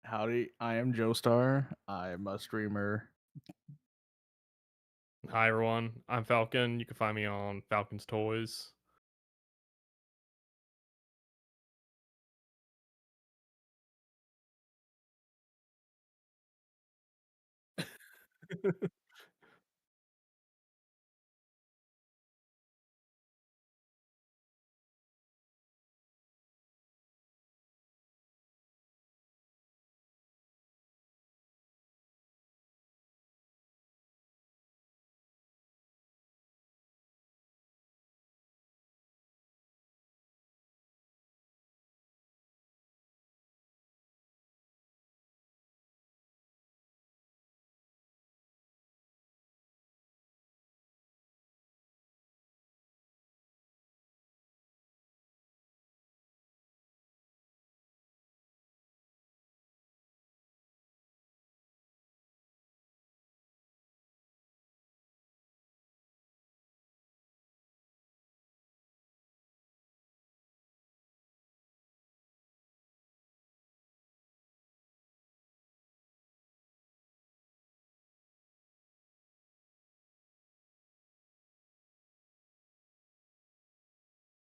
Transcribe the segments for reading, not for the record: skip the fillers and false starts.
Howdy, I am Joestar. I'm a streamer. Hi everyone, I'm Falcon. You can find me on Falcon's Toys.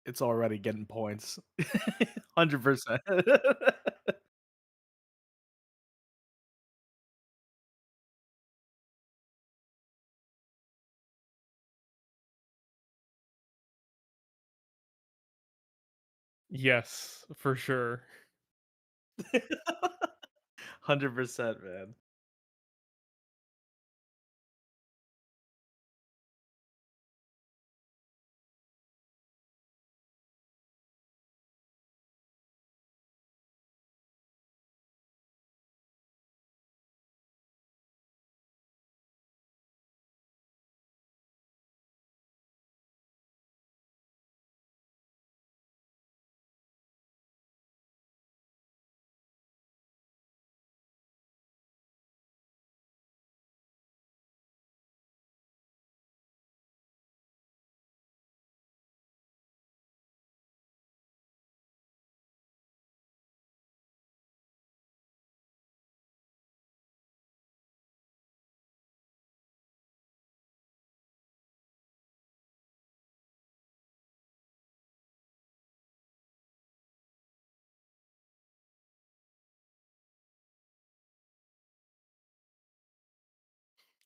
It's already getting points. 100%. Yes, for sure. 100%, man.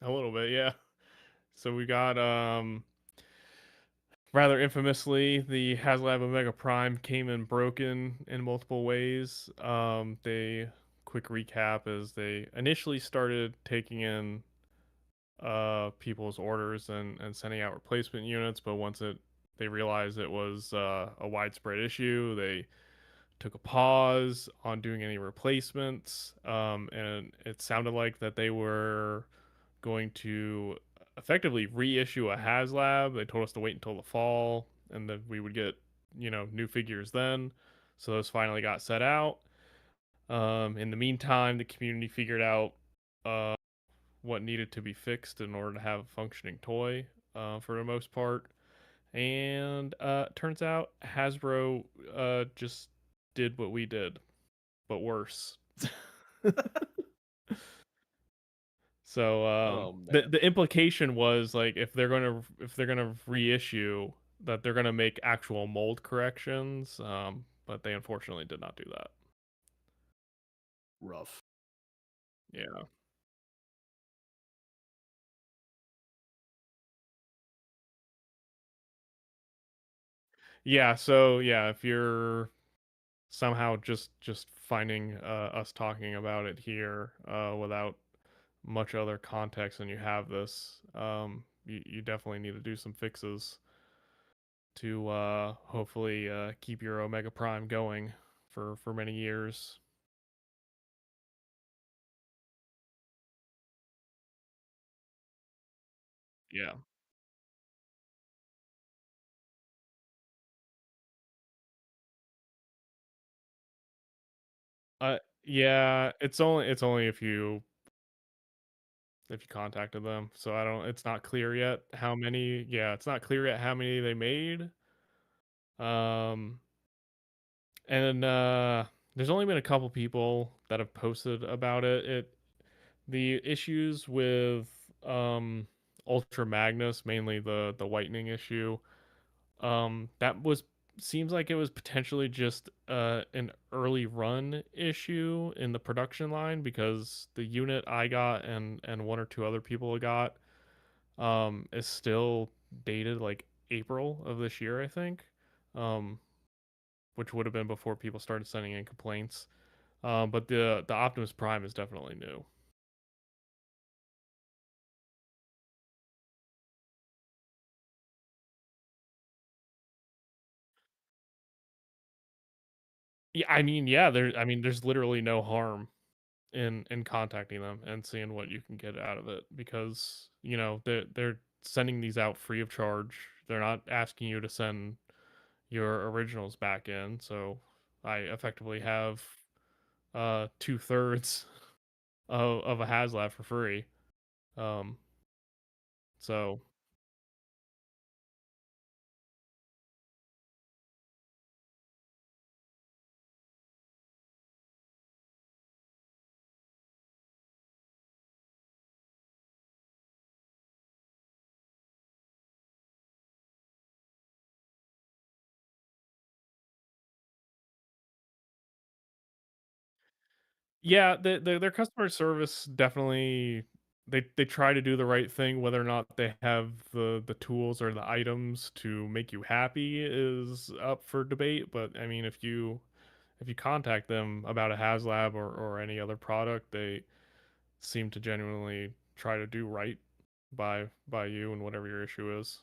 A little bit, yeah. So we got rather infamously, the HasLab Omega Prime came in broken in multiple ways. They quick recap is they initially started taking in people's orders and sending out replacement units, but once it they realized it was a widespread issue, they took a pause on doing any replacements, and it sounded like that they were going to effectively reissue a HasLab. They told us to wait until the fall, and that we would get new figures then. So those finally got set out. In the meantime, the community figured out uh, what needed to be fixed in order to have a functioning toy for the most part. And turns out Hasbro just did what we did, but worse. So Oh, the man. the implication was like if they're gonna reissue that they're gonna make actual mold corrections, but they unfortunately did not do that. Rough. Yeah, yeah. So yeah, if you're somehow just finding us talking about it here without much other context and you have this, you definitely need to do some fixes to hopefully keep your Omega Prime going for many years. Yeah. Yeah, it's only if you contacted them. So I don't it's not clear yet how many yeah, it's not clear yet how many they made. Um and there's only been a couple people that have posted about it. The issues with Ultra Magnus, mainly the whitening issue, that was seems like it was potentially just an early run issue in the production line because the unit I got and one or two other people got is still dated like April of this year, I think. Um, which would have been before people started sending in complaints. But the Optimus Prime is definitely new. Yeah, I mean, yeah, there's literally no harm in contacting them and seeing what you can get out of it because they're sending these out free of charge. They're not asking you to send your originals back in, so I effectively have 2/3 of a HasLab for free. Um, so yeah, their customer service definitely they try to do the right thing. Whether or not they have the tools or the items to make you happy is up for debate. But I mean, if you contact them about a HasLab or any other product, they seem to genuinely try to do right by you and whatever your issue is.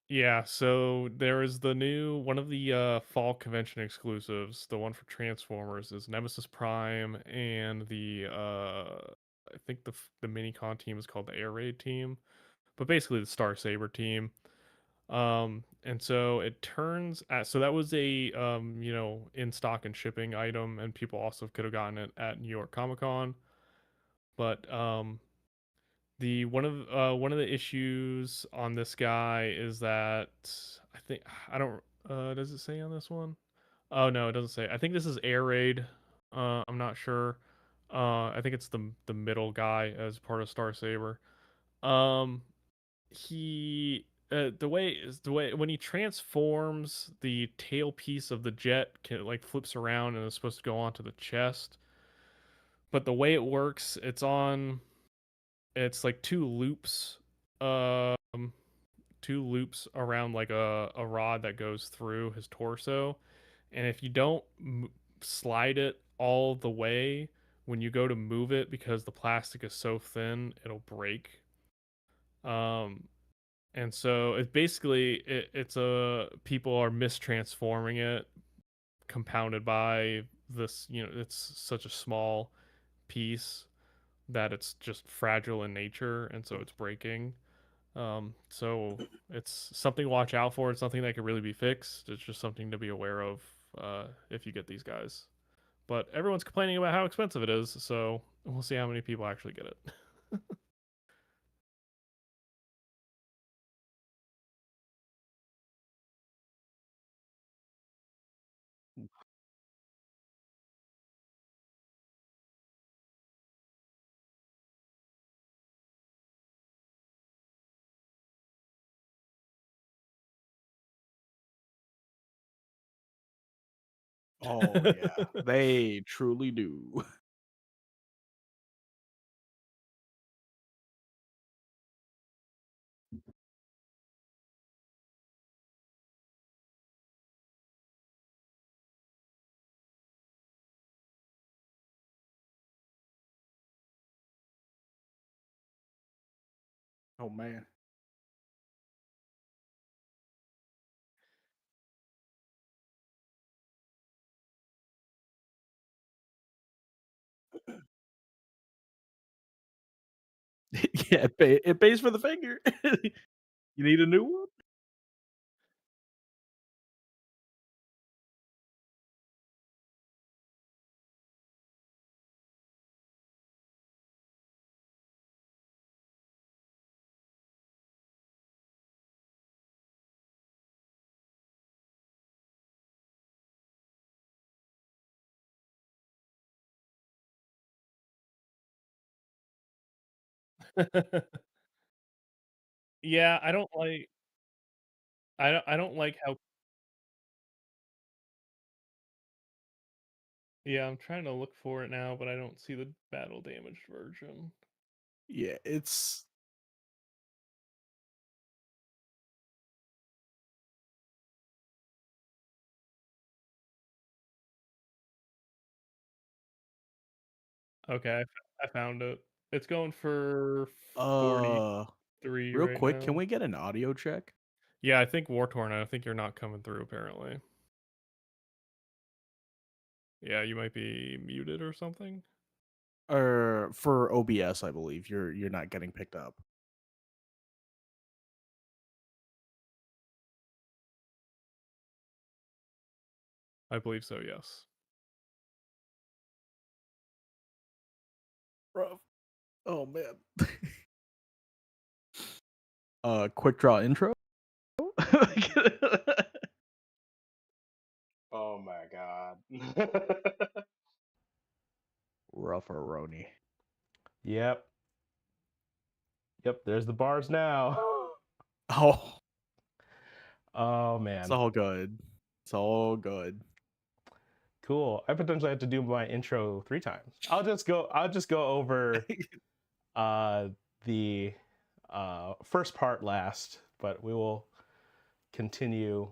Yeah, so there is the new one of the fall convention exclusives. The one for Transformers is Nemesis Prime, and the I think the minicon team is called the Air Raid team, but basically the Star Saber team. And so it turns out, so that was a in stock and shipping item, and people also could have gotten it at New York Comic Con. But the one of the issues on this guy is that I think I don't does it say on this one? Oh no, it doesn't say. I think this is Air Raid. I'm not sure. I think it's the middle guy as part of Star Saber. Um, he the way when he transforms, the tailpiece of the jet like flips around and is supposed to go onto the chest. But the way it works, it's like um, two loops around like a rod that goes through his torso, and if you don't slide it all the way when you go to move it because the plastic is so thin, it'll break. Um, and so it's basically it's a people are mistransforming it, compounded by this. It's such a small piece that it's just fragile in nature, and so it's breaking. So it's something to watch out for. It's something that could really be fixed. It's just something to be aware of if you get these guys. But everyone's complaining about how expensive it is, so we'll see how many people actually get it. Oh yeah, they truly do. Oh man. Yeah, it pays for the figure. You need a new one? Yeah, I don't like how yeah, I'm trying to look for it now, but I don't see the battle damaged version. Yeah, it's Okay, I found it. It's going for uh 43 real right quick, can now. we get an audio check? Yeah, I think War Torn, I think you're not coming through apparently. Yeah, you might be muted or something. Or for OBS, I believe you're not getting picked up. I believe so, yes. Rough. Oh man. Quick draw intro. Oh my god. Rufferoni. Yep. Yep, there's the bars now. Oh, Oh it's man. all good. It's all good. Cool. I potentially have to do my intro 3 times. I'll just go over uh the first part last, but we will continue.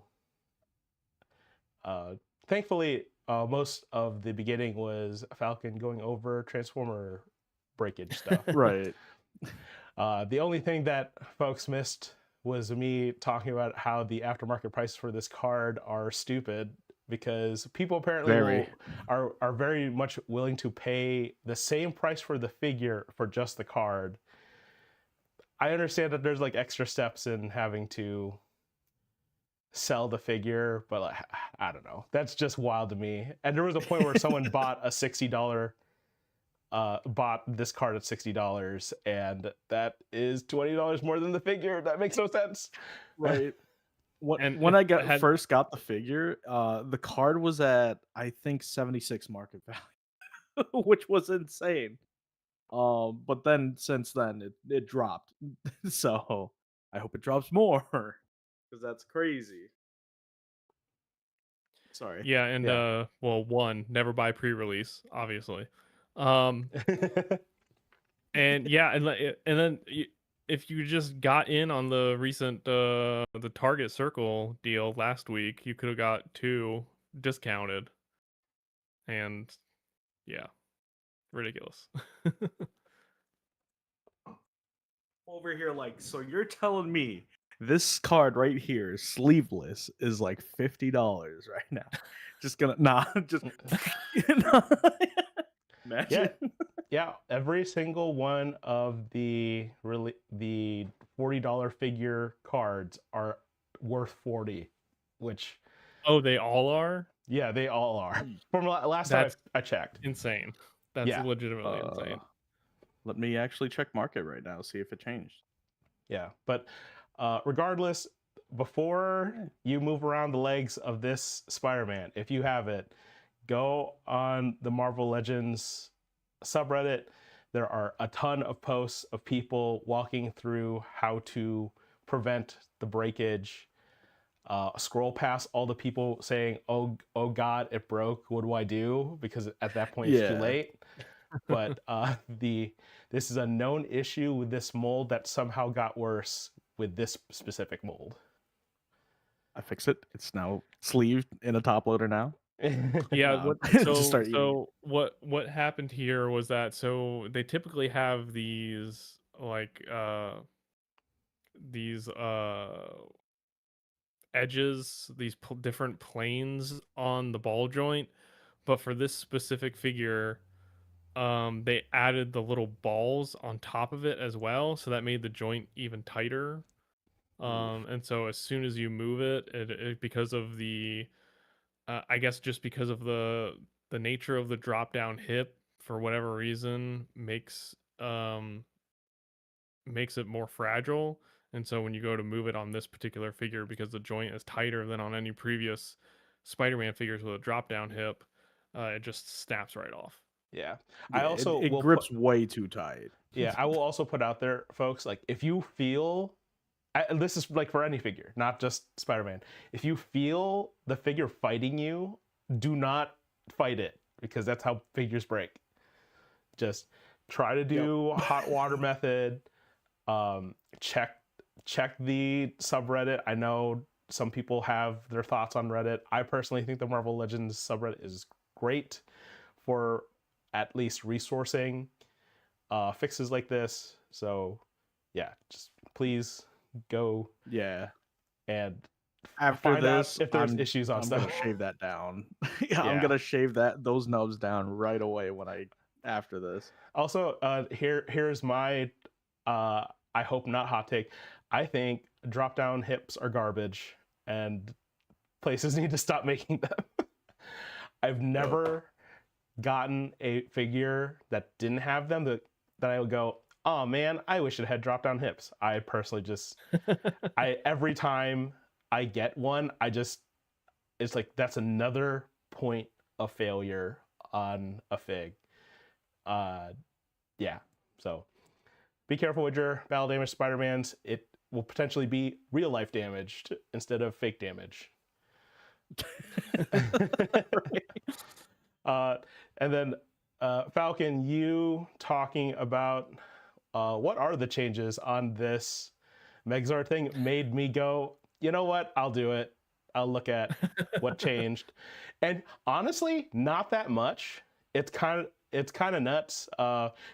Uh Thankfully, most of the beginning was Falcon going over Transformer breakage stuff. Right. The only thing that folks missed was me talking about how the aftermarket prices for this card are stupid because people apparently Very. are very much willing to pay the same price for the figure for just the card. I understand that there's like extra steps in having to sell the figure, but like, I don't know. That's just wild to me. And there was a point where someone bought a $60 bought this card at $60, and that is $20 more than the figure. That makes no sense. Right. And When if I I got had first got the figure, the card was at I think 76 market value, which was insane. But then since then it dropped. So I hope it drops more because that's crazy. Sorry. yeah, and Yeah. well, one, never buy pre-release, obviously. Um And yeah, and then if you just got in on the recent the Target Circle deal last week, you could have got two discounted. And yeah, ridiculous. Over here, like, so you're telling me this card right here, sleeveless, is like $50 right now. Just gonna nah, just Yeah, imagine. yeah. Every single one of the $40 figure cards are worth 40, which Oh, they all are? yeah, they all are. From last time That's I checked. insane. That's Yeah, legitimately Uh insane. Let me actually check market right now, see if it changed. yeah. But regardless, before Yeah. you move around the legs of this Spider-Man, if you have it, go on the Marvel Legends subreddit. There are a ton of posts of people walking through how to prevent the breakage. Scroll past all the people saying, oh God, it broke. What do I do?" Because at that point it's too Yeah, late. But this is a known issue with this mold that somehow got worse with this specific mold. I fixed it. It's now sleeved in a top loader now. Yeah, Nah, what just so start eating it. so what happened here was that so they typically have these like these edges, these different planes on the ball joint, but for this specific figure, they added the little balls on top of it as well, so that made the joint even tighter. Oof. And so as soon as you move it, it because of the I guess just because of the nature of the drop down hip, for whatever reason, makes it more fragile. And so when you go to move it on this particular figure, because the joint is tighter than on any previous Spider-Man figures with a drop down hip, it just snaps right off. Yeah. I Yeah, also it will put grips way too tight. yeah, I will also put out there, folks, like if you feel and this is like for any figure, not just Spider-Man. If you feel the figure fighting you, do not fight it because that's how figures break. Just try to Yep. do hot water method. Check the subreddit. I know some people have their thoughts on Reddit. I personally think the Marvel Legends subreddit is great for at least resourcing fixes like this. So yeah, just please go Yeah. and After find out this, if there's issues on I'm stuff. gonna shave that down. Yeah, I'm Yeah. gonna shave those nubs down right away after this. Also, here's my I hope not hot take. I think drop down hips are garbage and places need to stop making them. I've never gotten a figure that didn't have them that I would go, oh man, I wish it had drop down hips. I personally just every time I get one, it's like that's another point of failure on a fig. Yeah. So be careful with your battle damage Spider-Mans. It will potentially be real life damaged instead of fake damage. And then Falcon, you talking about what are the changes on this Megazord thing made me go, you know what? I'll do it. I'll look at what changed. And honestly, not that much. It's kind of nuts.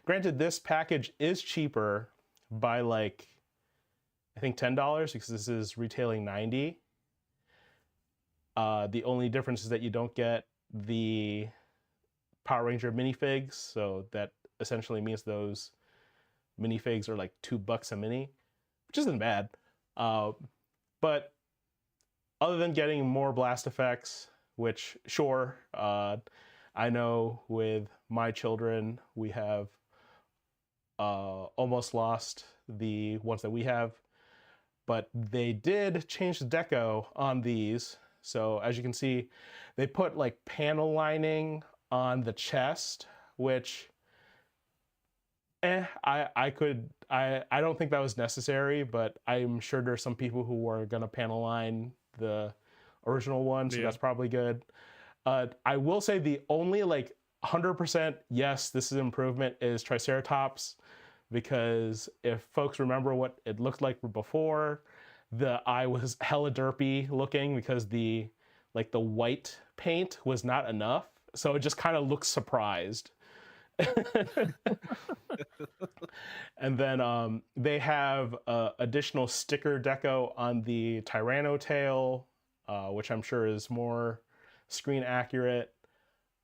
Granted, this package is cheaper by like I think $10 because this is retailing $90. The only difference is that you don't get the Power Ranger minifigs, so that essentially means those minifigs are like $2 a mini, which isn't bad. But other than getting more blast effects, which sure, I know with my children we have almost lost the ones that we have, but they did change the deco on these. So as you can see, they put like panel lining on the chest, which I don't think that was necessary, but I'm sure there's some people who are gonna panel line the original one, so that's probably good. I will say the only like 100% yes, this is improvement is Triceratops, because if folks remember what it looked like before, the eye was hella derpy looking because the white paint was not enough, so it just kind of looks surprised. And then they have additional sticker deco on the Tyranno tail, which I'm sure is more screen accurate.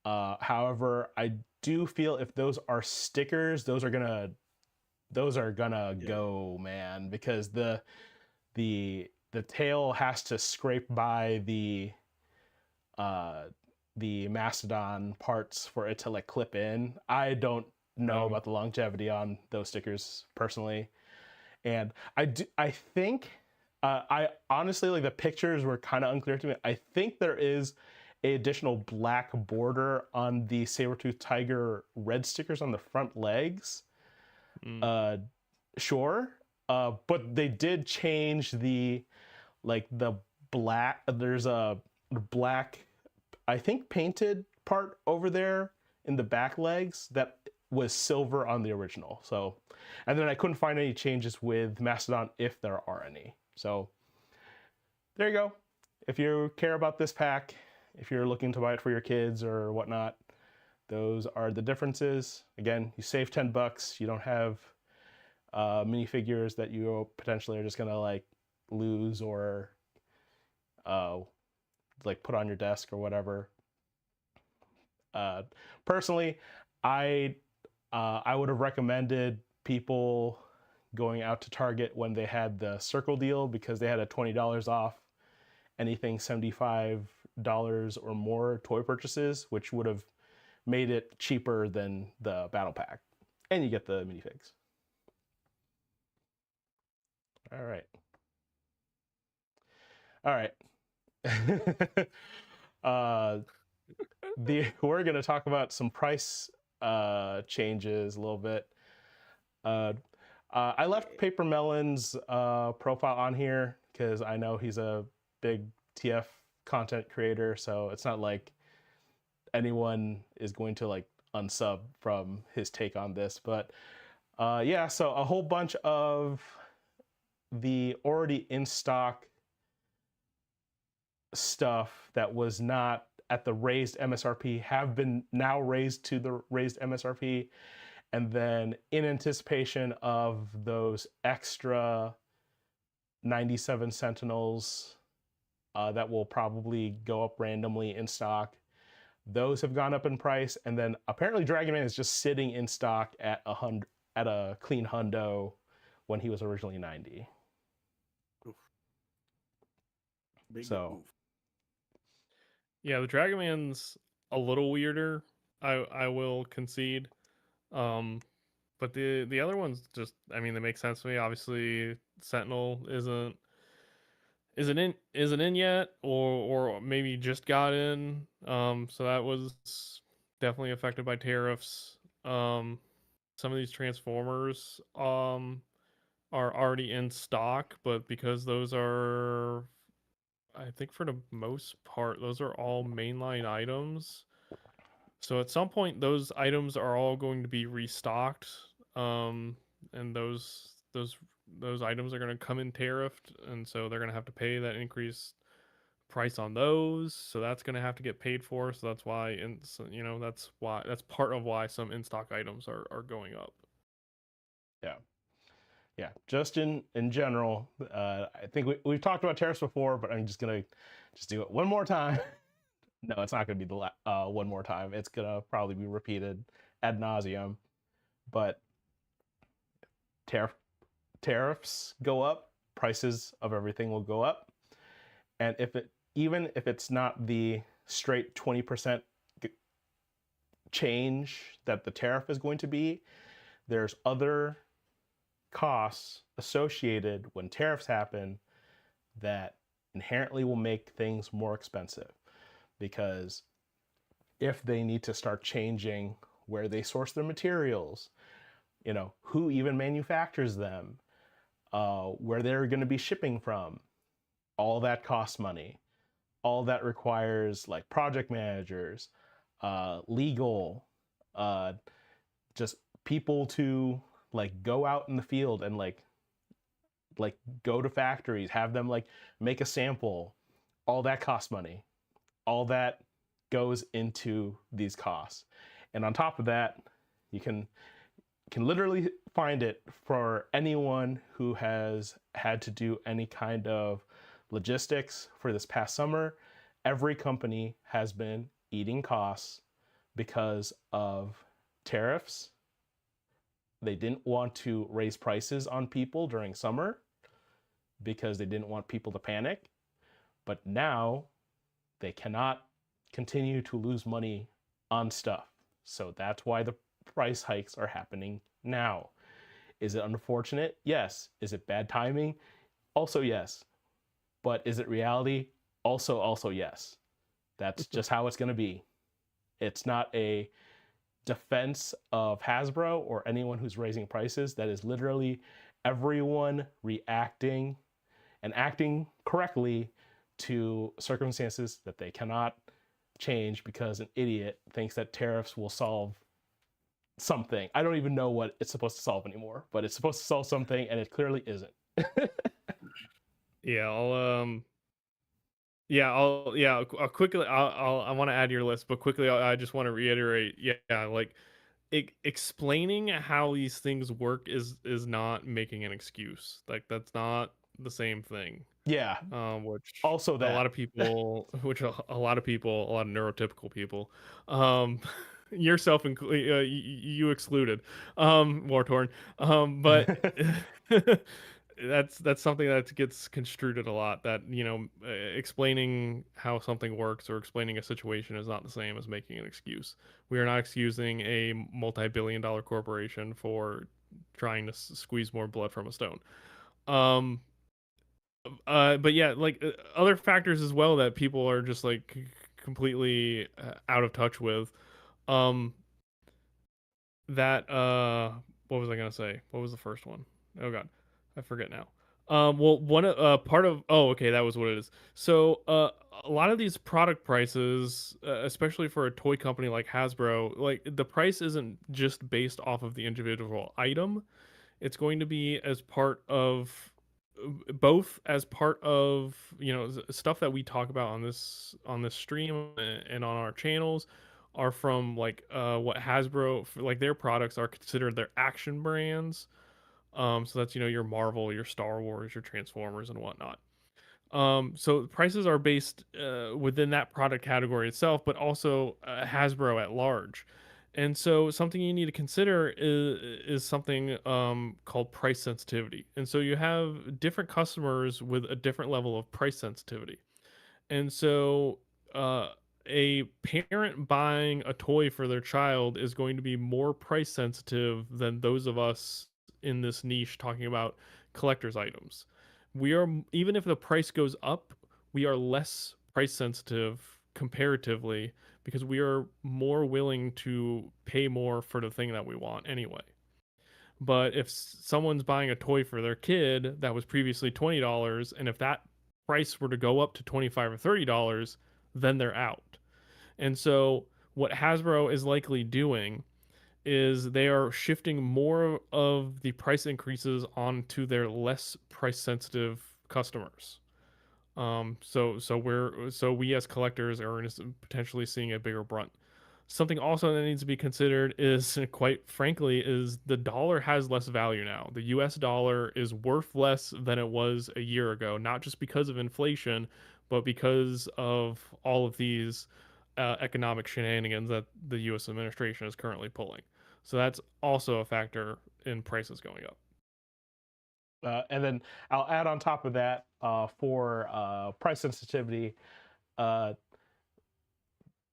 However, I do feel if those are stickers, those are gonna go, man, because the tail has to scrape by the mastodon parts for it to like clip in. I don't know about the longevity on those stickers personally, and I think I honestly, like, the pictures were kind of unclear to me. I think there is a additional black border on the saber-toothed tiger red stickers on the front legs. Sure, but they did change the black. There's a black, I think, painted part over there in the back legs that was silver on the original. So, and then I couldn't find any changes with Mastodon if there are any. So there you go. If you care about this pack, if you're looking to buy it for your kids or whatnot, those are the differences. Again, you save $10. You don't have minifigures that you potentially are just gonna like lose or like put on your desk or whatever. Personally, I would have recommended people going out to Target when they had the Circle deal, because they had a $20 off anything $75 or more toy purchases, which would have made it cheaper than the battle pack, and you get the minifigs. All right. We're going to talk about some price changes a little bit. I left Paper Melon's profile on here because I know he's a big TF content creator, so it's not like anyone is going to like unsub from his take on this. But yeah, so a whole bunch of the already in stock stuff that was not at the raised MSRP have been now raised to the raised MSRP. And then in anticipation of those extra 97 Sentinels that will probably go up randomly in stock, those have gone up in price. And then apparently Dragon Man is just sitting in stock at a clean hundo when he was originally 90. Oof. Big So oof. Yeah, the Dragon Man's a little weirder. I will concede. But the other ones just, I mean, they make sense to me. Obviously, Sentinel isn't in yet, or maybe just got in. So that was definitely affected by tariffs. Some of these Transformers are already in stock, but because those are, I think for the most part, those are all mainline items. So at some point, those items are all going to be restocked, and those items are going to come in tariffed, and so they're going to have to pay that increased price on those. So that's going to have to get paid for. So that's why, and so, that's part of why some in stock items are going up. yeah, just in general, I think we've talked about tariffs before, but I'm just gonna do it one more time. No, it's not gonna be the one more time. It's gonna probably be repeated ad nauseum. But tariffs go up, prices of everything will go up, and even if it's not the straight 20% change that the tariff is going to be, there's other costs associated when tariffs happen that inherently will make things more expensive, because if they need to start changing where they source their materials, who even manufactures them, where they're going to be shipping from, all that costs money. All that requires like project managers, legal, just people to like go out in the field and like go to factories, have them like make a sample. All that costs money. All that goes into these costs. And on top of that, you can literally find it for anyone who has had to do any kind of logistics for this past summer. Every company has been eating costs because of tariffs. They didn't want to raise prices on people during summer because they didn't want people to panic. But now they cannot continue to lose money on stuff. So that's why the price hikes are happening now. Is it unfortunate? Yes. Is it bad timing? Also yes. But is it reality? Also yes. That's just how it's going to be. It's not a defense of Hasbro or anyone who's raising prices. That is literally everyone reacting and acting correctly to circumstances that they cannot change because an idiot thinks that tariffs will solve something. I don't even know what it's supposed to solve anymore, but it's supposed to solve something and it clearly isn't. Yeah, I'll quickly. I want to add to your list, but quickly, I just want to reiterate. Yeah, like explaining how these things work is not making an excuse. Like that's not the same thing. Yeah. Which Also a that. lot of people, a lot of neurotypical people, yourself included, you excluded, war torn, but. That's something that gets construed a lot, that explaining how something works or explaining a situation is not the same as making an excuse. We are not excusing a multi-billion-dollar corporation for trying to squeeze more blood from a stone. But yeah, like other factors as well that people are just like completely out of touch with. um that what was I gonna say? What was the first one? Oh god, I forget now. Well, one part of okay, that was what it is. So a lot of these product prices, especially for a toy company like Hasbro, like the price isn't just based off of the individual item. It's going to be as part of both as part of stuff that we talk about on this stream and on our channels are from like what Hasbro like their products are considered their action brands. So that's your Marvel, your Star Wars, your Transformers, and whatnot. So prices are based within that product category itself, but also Hasbro at large. And so something you need to consider is something called price sensitivity. And so you have different customers with a different level of price sensitivity. And so uh, a parent buying a toy for their child is going to be more price sensitive than those of us in this niche talking about collector's items. We are, even if the price goes up, we are less price sensitive comparatively because we are more willing to pay more for the thing that we want anyway. But if someone's buying a toy for their kid that was previously $20, and if that price were to go up to $25 or $30, then they're out. And so what Hasbro is likely doing is they are shifting more of the price increases onto their less price sensitive customers. So we as collectors are potentially seeing a bigger brunt. Something also that needs to be considered is, quite frankly, is the dollar has less value now. The US dollar is worth less than it was a year ago, not just because of inflation, but because of all of these economic shenanigans that the US administration is currently pulling. So that's also a factor in prices going up. And then I'll add on top of that for price sensitivity, uh,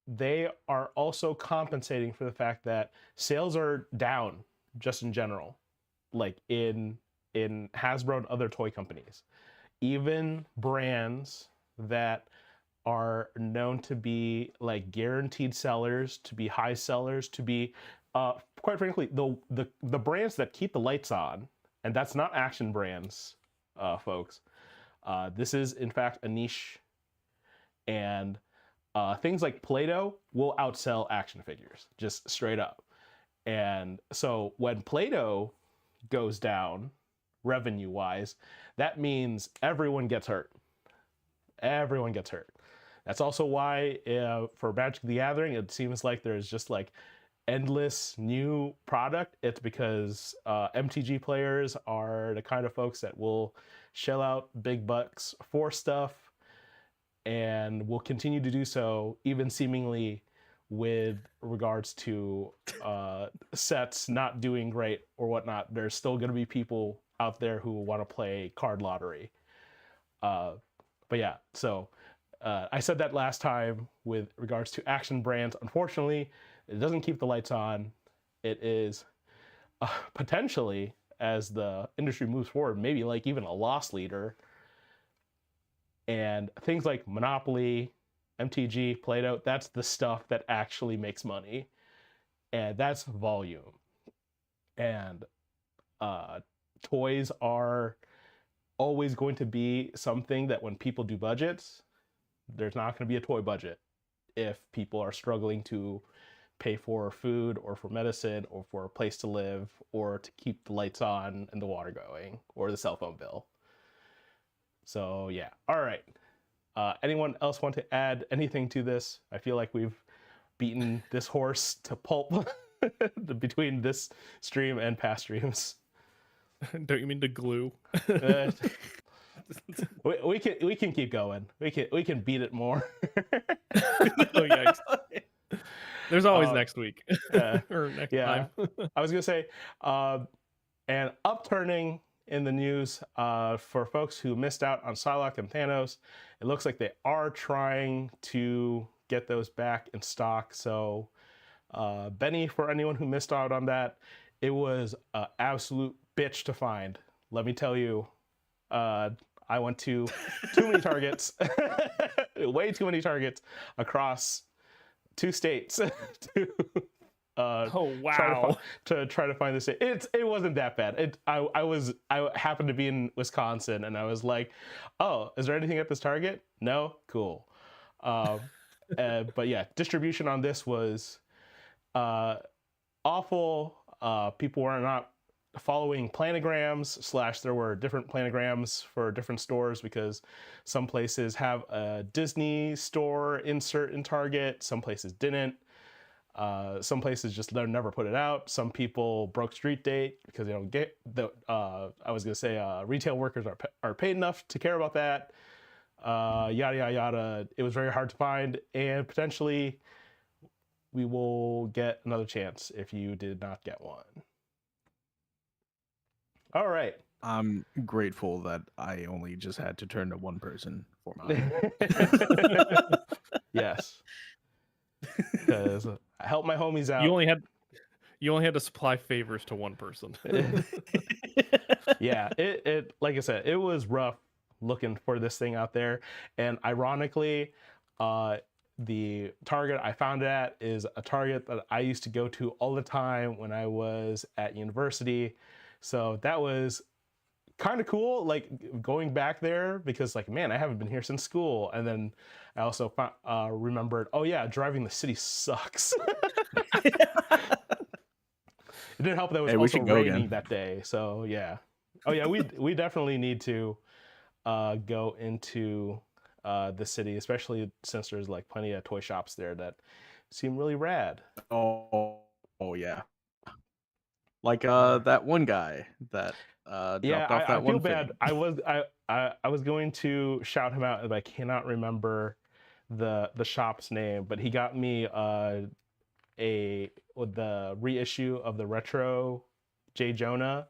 they are also compensating for the fact that sales are down just in general, like in Hasbro and other toy companies. Even brands that are known to be like guaranteed sellers, to be high sellers, to be quite frankly the brands that keep the lights on, and that's not action brands, folks. This is in fact a niche, and things like Play-Doh will outsell action figures, just straight up. And so when Play-Doh goes down revenue wise, that means everyone gets hurt. Everyone gets hurt. That's also why for Magic the Gathering, it seems like there's just like endless new product. It's because MTG players are the kind of folks that will shell out big bucks for stuff and will continue to do so, even seemingly with regards to sets not doing great or whatnot. There's still going to be people out there who want to play card lottery. But yeah, so I said that last time with regards to action brands. Unfortunately, it doesn't keep the lights on. It is potentially, as the industry moves forward, maybe like even a loss leader. And things like Monopoly, MTG, Play-Doh, that's the stuff that actually makes money. And that's volume. And toys are always going to be something that when people do budgets, there's not going to be a toy budget if people are struggling to pay for food or for medicine or for a place to live or to keep the lights on and the water going or the cell phone bill. So yeah, all right. Anyone else want to add anything to this? I feel like we've beaten this horse to pulp between this stream and past streams. Don't you mean to glue? We can keep going. We can beat it more. Oh yeah. There's always next week or next time. I was gonna say, and upturning in the news for folks who missed out on Psylocke and Thanos, it looks like they are trying to get those back in stock. So, Benny, for anyone who missed out on that, it was an absolute bitch to find. Let me tell you, I went to too many Targets, way too many Targets across 2 states Oh try to find this. It wasn't that bad. I happened to be in Wisconsin, and I was like, oh, is there anything at this Target? No, cool. But yeah, distribution on this was awful. People were not following planograms / there were different planograms for different stores, because some places have a Disney store insert in Target, some places didn't. Some places just never put it out. Some people broke street date because they don't get the. I was gonna say retail workers are paid enough to care about that. Yada yada yada. It was very hard to find, and potentially we will get another chance if you did not get one. All right. I'm grateful that I only just had to turn to one person for mine. Yes. Because I helped my homies out. You only had to supply favors to one person. Yeah, it like I said, it was rough looking for this thing out there. And ironically, the Target I found it at is a Target that I used to go to all the time when I was at university. So that was kind of cool, like going back there, because like, man, I haven't been here since school. And then I also remembered, oh yeah, driving the city sucks. It didn't help that it was also raining that day. So yeah. Oh yeah, we definitely need to go into the city, especially since there's like plenty of toy shops there that seem really rad. Oh yeah. Like that one guy that dropped off that I one feel bad. thing. I was going to shout him out, but I cannot remember the shop's name. But he got me the reissue of the retro J. Jonah,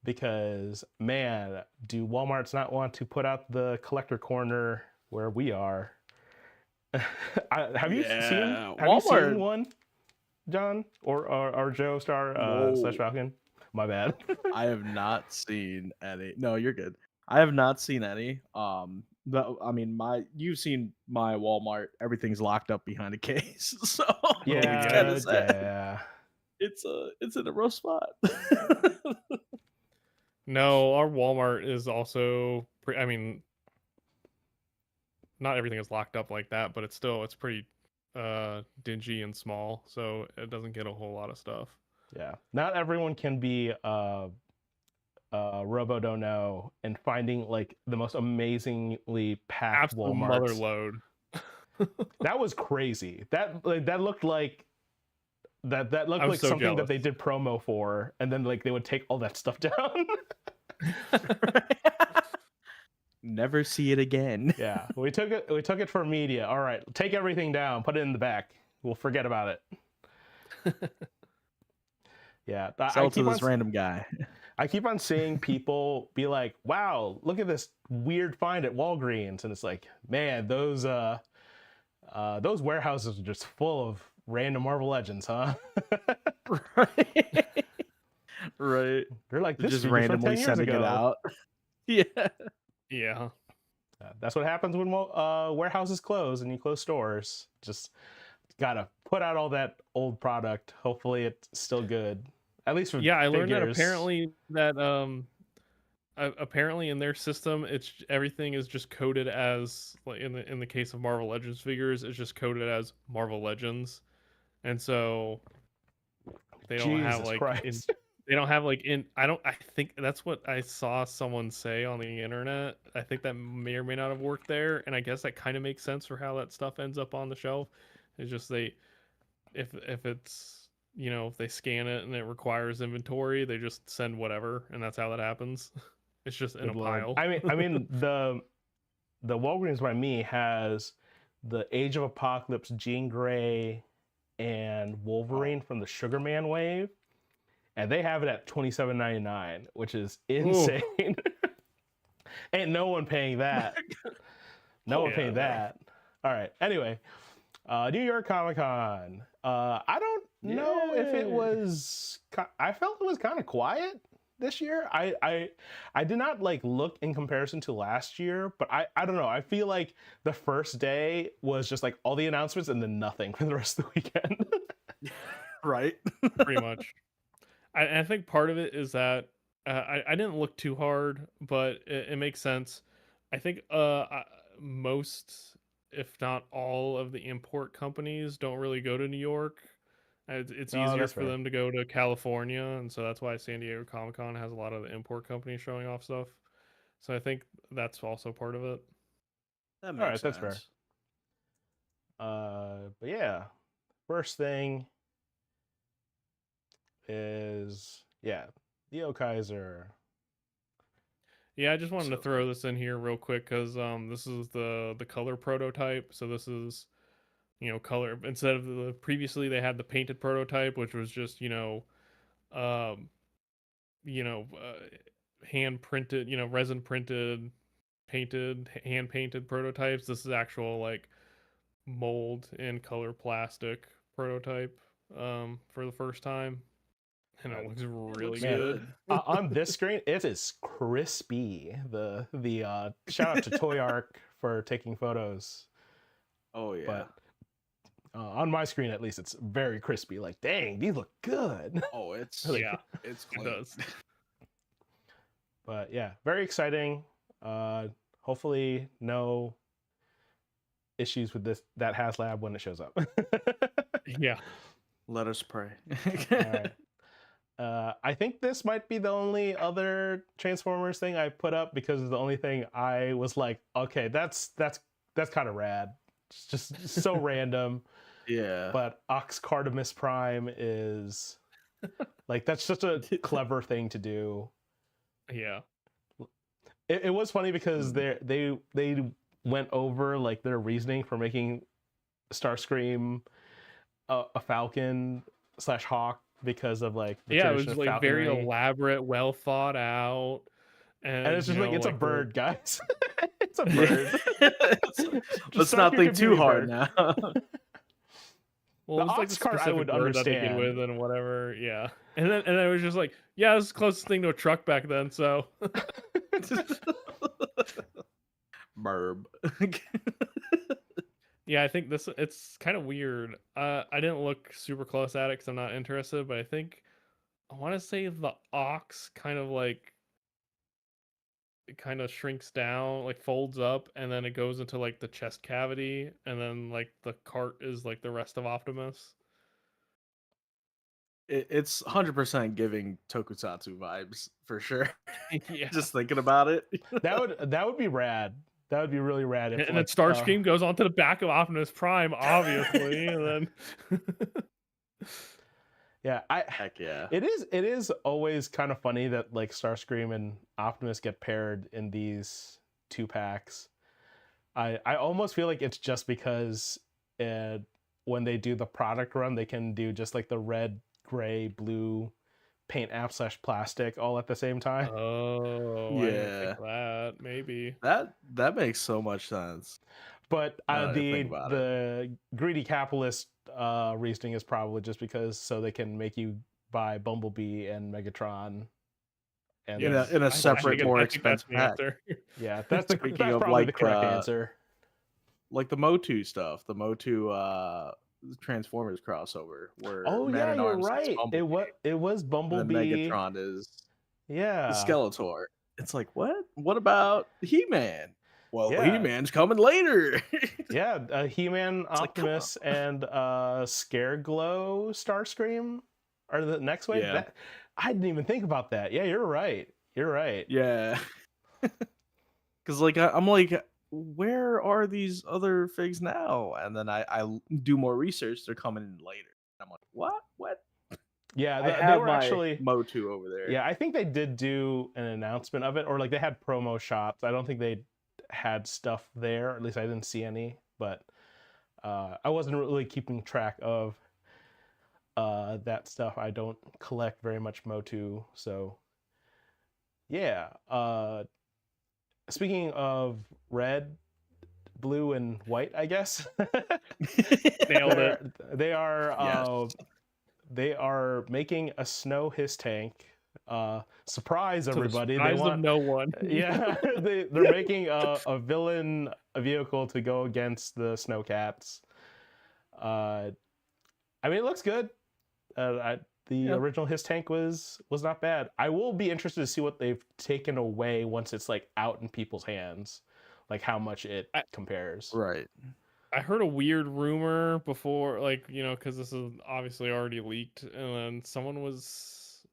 because man, do Walmarts not want to put out the collector corner where we are? Have you seen one, John, or Joe Star / Falcon? My bad. I have not seen any. No, you're good. I have not seen any. You've seen my Walmart. Everything's locked up behind a case. So yeah, it's kind of sad. Yeah. It's in a rough spot. No, our Walmart is also. Not everything is locked up like that, but it's pretty dingy and small, so it doesn't get a whole lot of stuff. Yeah, not everyone can be Robo-Dono and finding like the most amazingly packed Walmart. Mother load. That was crazy. That looked like that looked like so something jealous. that they did promo for, and then like they would take all that stuff down. Never see it again. Yeah, we took it for media. All right, take everything down, put it in the back. We'll forget about it. Yeah, Sell it to this random guy. I keep on seeing people be like, "Wow, look at this weird find at Walgreens," and it's like, man, those warehouses are just full of random Marvel Legends, huh? Right. Right. They're like, this just randomly sending it out. Yeah. Yeah. That's what happens when warehouses close and you close stores. Just gotta put out all that old product. Hopefully it's still good. At least for I learned that apparently in their system, everything is just coded as, like in the case of Marvel Legends figures, it's just coded as Marvel Legends, and so they don't have like I think that's what I saw someone say on the internet. I think that may or may not have worked there, and I guess that kind of makes sense for how that stuff ends up on the shelf. It's just if it's, if they scan it and it requires inventory, they just send whatever, and that's how that happens. It's just in a pile. I mean the Walgreens by me has the Age of Apocalypse Jean Grey and Wolverine from the Sugar Man wave, and they have it at $27.99, which is insane. Ain't no one paying that. No one paying that. All right. Anyway, New York Comic Con. I don't know if it was. I felt it was kind of quiet this year. I did not like look in comparison to last year, but I don't know. I feel like the first day was just like all the announcements and then nothing for the rest of the weekend. Right? pretty much. I think part of it is that I didn't look too hard, but it makes sense. I think most, if not all, of the import companies don't really go to New York. It's No, easier that's for fair. them to go to California, and so that's why San Diego Comic Con has a lot of the import companies showing off stuff. So I think that's also part of it. That All makes right, that's fair. sense. But yeah, first thing is Leo Kaiser. Yeah, I just wanted to So throw this in here real quick because this is the color prototype. So this is, color instead of the previously they had the painted prototype, which was just um you know hand printed, resin printed, painted, hand painted prototypes. This is actual like mold and color plastic prototype for the first time, and it looks it really looks Man, good. good. on this screen, it is crispy. The shout out to Toy Arc for taking photos, Oh yeah. but on my screen at least, it's very crispy. Like, dang, these look good. Oh, it's Like, Yeah, it's it clean. does. but yeah, very exciting. Hopefully, no issues with that HasLab when it shows up. Yeah. Let us pray. All right. I think this might be the only other Transformers thing I put up because it's the only thing I was like, okay, that's kind of rad. It's just so random. Yeah. But Ox Cardamus Prime is like that's such a clever thing to do. Yeah. It was funny because they went over like their reasoning for making Starscream a Falcon / Hawk because of like the Yeah, it tradition was of like very falconry. elaborate, well thought out, And and it's just like it's a like the bird, guys. It's a Yeah. bird. Just Let's not Starscream think could be too any hard bird. now. well, The it was like the ox cart I specific would bird that they could understand. with and whatever. Yeah, and then it was just like, yeah, this is the closest thing to a truck back then. So Burb. yeah, I think it's kind of weird. I didn't look super close at it because I'm not interested, but I think I want to say the ox it kind of shrinks down, like folds up, and then it goes into like the chest cavity, and then like the cart is like the rest of Optimus. It's 100% giving Tokusatsu vibes for sure. Yeah, Just thinking about it. That would be rad. That would be really rad if and then like Starscream goes onto the back of Optimus Prime, obviously, and then yeah, Heck yeah. it is always kind of funny that like Starscream and Optimus get paired in these 2-packs. I almost feel like it's just because when they do the product run, they can do just like the red, gray, blue paint app / plastic all at the same time. oh, I didn't think Yeah. of that. Maybe. That makes so much sense. But Now that I think about it. the greedy capitalist reasoning is probably just because so they can make you buy Bumblebee and Megatron. And Yes, in a I separate, think more I think that's expensive the pack. answer. yeah, that's Speaking of, probably the like, correct answer. Like the Motu stuff, the Motu Transformers crossover, where Oh Man yeah, at you're Arms is right. Bumblebee, It was and then Bumblebee. Megatron is the Yeah. Skeletor. It's like, what? What about He-Man? Well, Yeah. He-Man's coming later. Yeah, He-Man, It's like, come Optimus, and Scareglow Starscream are the next wave. Yeah. That I didn't even think about that. Yeah, you're right. You're right. Yeah. Because like I'm like, where are these other figs now? And then I do more research. They're coming in later. I'm like, what? What? Yeah, I they have were my actually. Motu over there. Yeah, I think they did do an announcement of it, or like they had promo shots. I don't think they had stuff there. At least I didn't see any. But I wasn't really keeping track of that stuff. I don't collect very much Motu, so yeah. Speaking of red, blue, and white, I guess Nailed it. they are Yes. they are making a snow hiss tank. Surprise, To the everybody! surprise They want of no one. yeah, they're making a villain a vehicle to go against the Snowcats. I mean, it looks good. The Yeah. original his tank was not bad. I will be interested to see what they've taken away once it's like out in people's hands, like how much it I, compares. Right. I heard a weird rumor before, like, because this is obviously already leaked, and then someone was,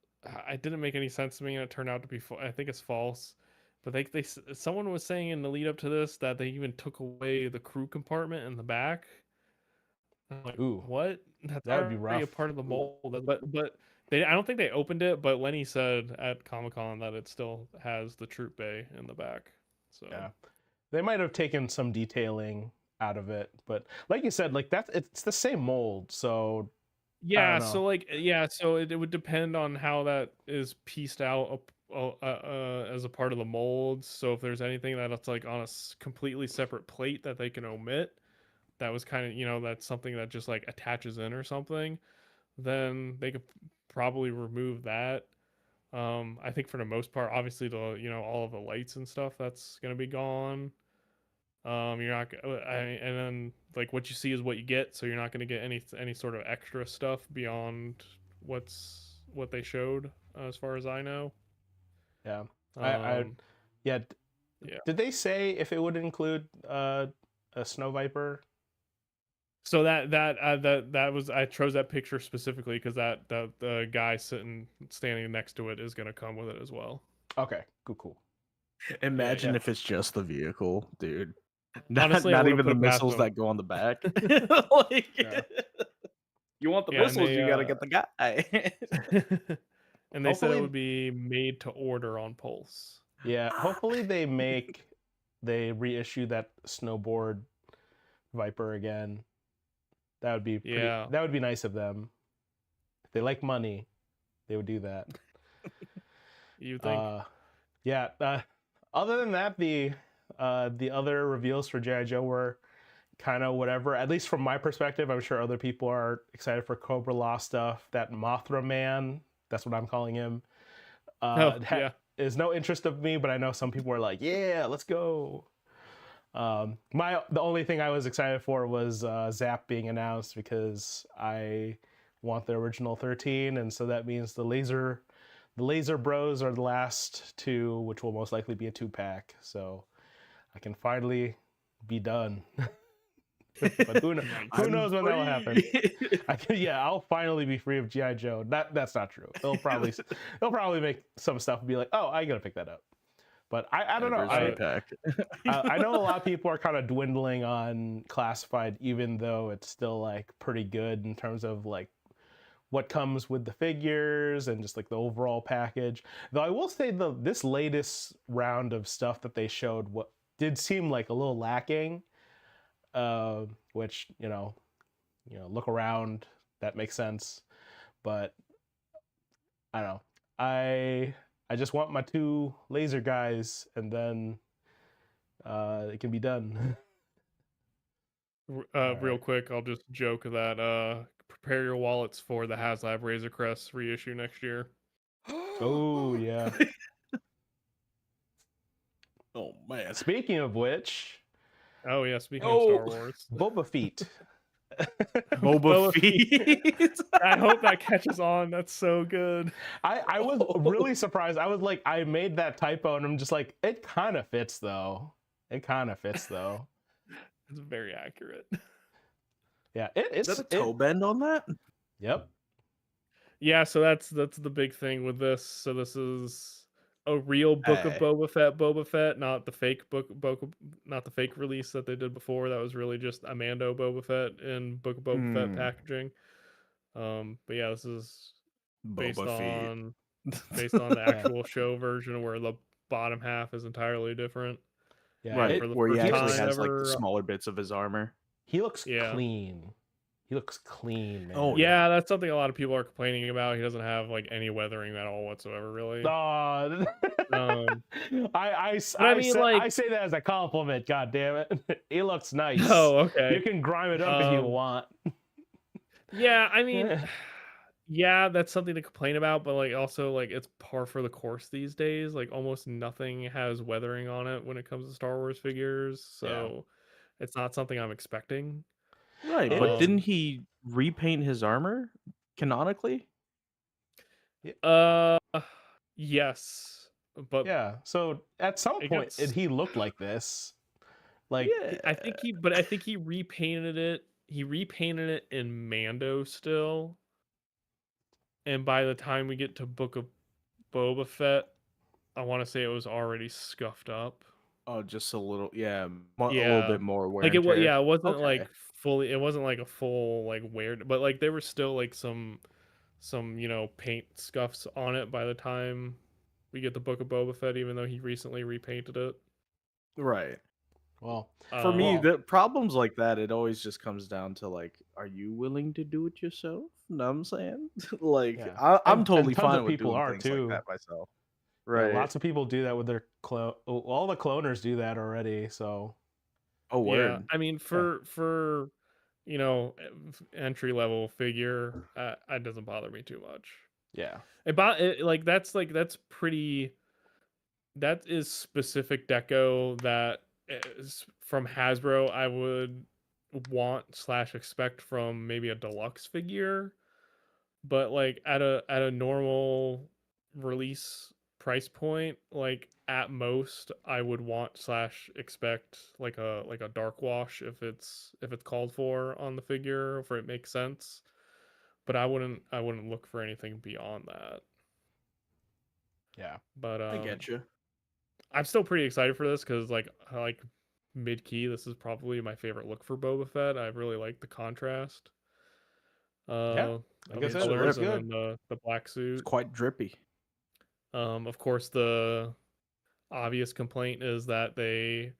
it didn't make any sense to me, and it turned out to be, I think it's false, but someone was saying in the lead up to this that they even took away the crew compartment in the back. I'm like, Ooh, what? That's that would be already a rough. part of the mold, but I don't think they opened it, but Lenny said at Comic-Con that it still has the troop bay in the back. So Yeah, they might have taken some detailing out of it, but like you said, like it's the same mold, so I don't yeah, know. so it would depend on how that is pieced out as a part of the mold. So if there's anything that's like on a completely separate plate that they can omit, that was kind of, that's something that just like attaches in or something, then they could probably remove that. I think for the most part, obviously all of the lights and stuff that's gonna be gone. You're not, and then like what you see is what you get, so you're not gonna get any sort of extra stuff beyond what they showed, as far as I know. Yeah, I Um, yeah. yeah. Did they say if it would include a snow viper? So that was, I chose that picture specifically because that the guy standing next to it is gonna come with it as well. Okay, cool. Imagine Yeah. if it's just the vehicle, dude. Honestly, I Not wouldn't even put the it past missiles them. that go on the back. Like, Yeah. you want the Yeah, and missiles, you gotta get the guy. and they said it Hopefully, would be made to order on Pulse. yeah. Hopefully they reissue that snowboard Viper again. That would be Yeah. That would be nice of them. If they like money, they would do that. You think? Yeah. Other than that, the other reveals for G.I. Joe were kind of whatever. At least from my perspective, I'm sure other people are excited for Cobra Law stuff. That Mothra man, that's what I'm calling him. Oh, yeah. Is no interest of me, but I know some people are like, yeah, let's go. The only thing I was excited for was Zap being announced because I want the original 13, and so that means the laser bros are the last two, which will most likely be a 2-pack. So I can finally be done. But who knows when that will happen? I'll finally be free of GI Joe. That's not true. They'll probably make some stuff and be like, oh, I gotta pick that up. But I don't know. I know a lot of people are kind of dwindling on Classified, even though it's still like pretty good in terms of like what comes with the figures and just like the overall package. Though I will say this latest round of stuff that they showed what did seem like a little lacking. Which look around, that makes sense. But I don't know. I just want my 2 laser guys, and then it can be done. Real quick, I'll just joke that prepare your wallets for the HasLab Razor Crest reissue next year. Oh yeah. Oh man. Speaking of which, Oh yeah, speaking of Star Wars, Boba Fett. Boba Fett. I hope that catches on. That's so good. I was really surprised. I was like, I made that typo, and I'm just like, it kind of fits though. It's very accurate. Yeah, it's Is that a toe bend on that? Yep. Yeah, so that's the big thing with this. So this is a real Book of Boba Fett, not the fake not the fake release that they did before. That was really just a Mando Boba Fett in Book of Boba Fett packaging. But yeah, this is based on the actual show version where the bottom half is entirely different. Yeah, right, for the where he first actually time has like the ever. smaller bits of his armor. He looks clean. He looks clean, man. Oh yeah, that's something a lot of people are complaining about. He doesn't have like any weathering at all whatsoever, really. I say that as a compliment. God damn it, he looks nice. Oh, okay. You can grime it up if you want. Yeah, I mean, yeah, that's something to complain about, but like also like it's par for the course these days. Like almost nothing has weathering on it when it comes to Star Wars figures, so it's not something I'm expecting. Right, but didn't he repaint his armor? Canonically? Uh, yes, but Yeah. So at some it point, gets. he looked like this. Like, Yeah. I think he repainted it. He repainted it in Mando still, and by the time we get to Book of Boba Fett, I want to say it was already scuffed up. Oh, just a little, yeah, a little Yeah, bit more wear like and tear. yeah, it wasn't Okay. like fully. It wasn't like a full like wear, but like there were still like some paint scuffs on it by the time we get the Book of Boba Fett, even though he recently repainted it. Right. well, For me, Um, the problems like that, it always just comes down to like, are you willing to do it yourself? Know what I'm saying? Like, yeah. I'm And totally tons of fine with people doing are things like too. that myself. Yeah, Right. lots of people do that with their clone. All the cloners do that already. So Oh, yeah, word. I mean yeah, for entry level figure, it doesn't bother me too much. yeah, Like that's pretty. That is specific deco that is from Hasbro. I would want/expect from maybe a deluxe figure, but like at a normal release price point, like at most I would want/expect like a dark wash if it's called for on the figure, if it makes sense. But I wouldn't look for anything beyond that. yeah. But I get you. I'm still pretty excited for this because I like mid key. This is probably my favorite look for Boba Fett. I really like the contrast Yeah, uh, like of I It's said, it colors looks and drippy. good. then the black It's suit. quite drippy. Of course, the obvious complaint is that they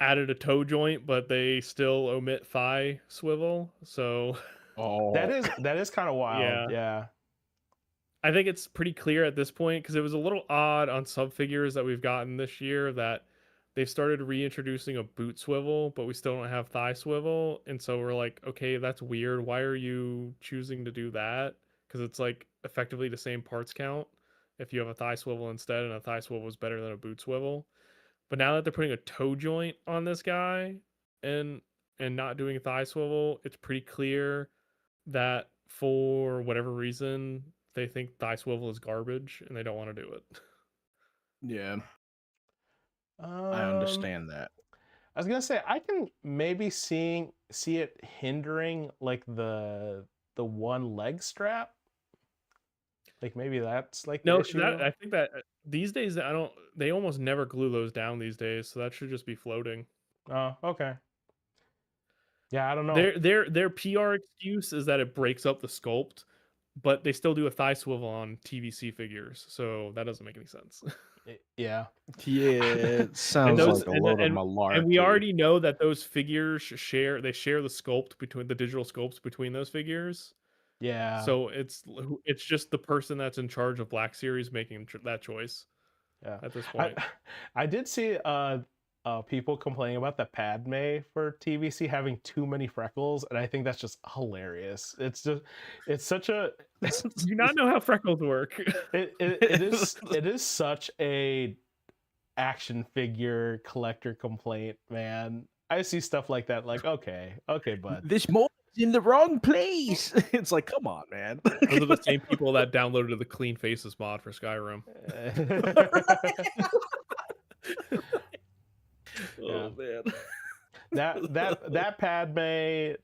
added a toe joint, but they still omit thigh swivel. So Oh, That is kind of wild. yeah, Yeah, I think it's pretty clear at this point because it was a little odd on sub figures that we've gotten this year that they've started reintroducing a boot swivel, but we still don't have thigh swivel. And so we're like, okay, that's weird. Why are you choosing to do that? Because it's like effectively the same parts count if you have a thigh swivel instead, and a thigh swivel is better than a boot swivel. But now that they're putting a toe joint on this guy and not doing a thigh swivel, it's pretty clear that for whatever reason they think thigh swivel is garbage and they don't want to do it. yeah. I um, understand that. I was gonna say I can maybe see it hindering like the one leg strap. Like maybe that's like the No, because that issue. I think that these days I don't. They almost never glue those down these days, so that should just be floating. Oh, okay. Yeah, I don't know. Their PR excuse is that it breaks up the sculpt, but they still do a thigh swivel on TVC figures, so that doesn't make any sense. Yeah, Yeah, it and sounds those like a load of and we malarkey. already know that those figures share the sculpt between the digital sculpts between those figures. yeah, So it's just the person that's in charge of Black Series making that choice yeah. at this I point. I did see people complaining about the Padme for TVC having too many freckles, and I think that's just hilarious. It's such a Do you not know how freckles work? it is such a action figure collector complaint, man. I see stuff like that, like okay, bud. This mold's in the wrong place. It's like, come on, man. Those are the same people that downloaded the Clean Faces mod for Skyrim. Yeah, Oh man. that Padme,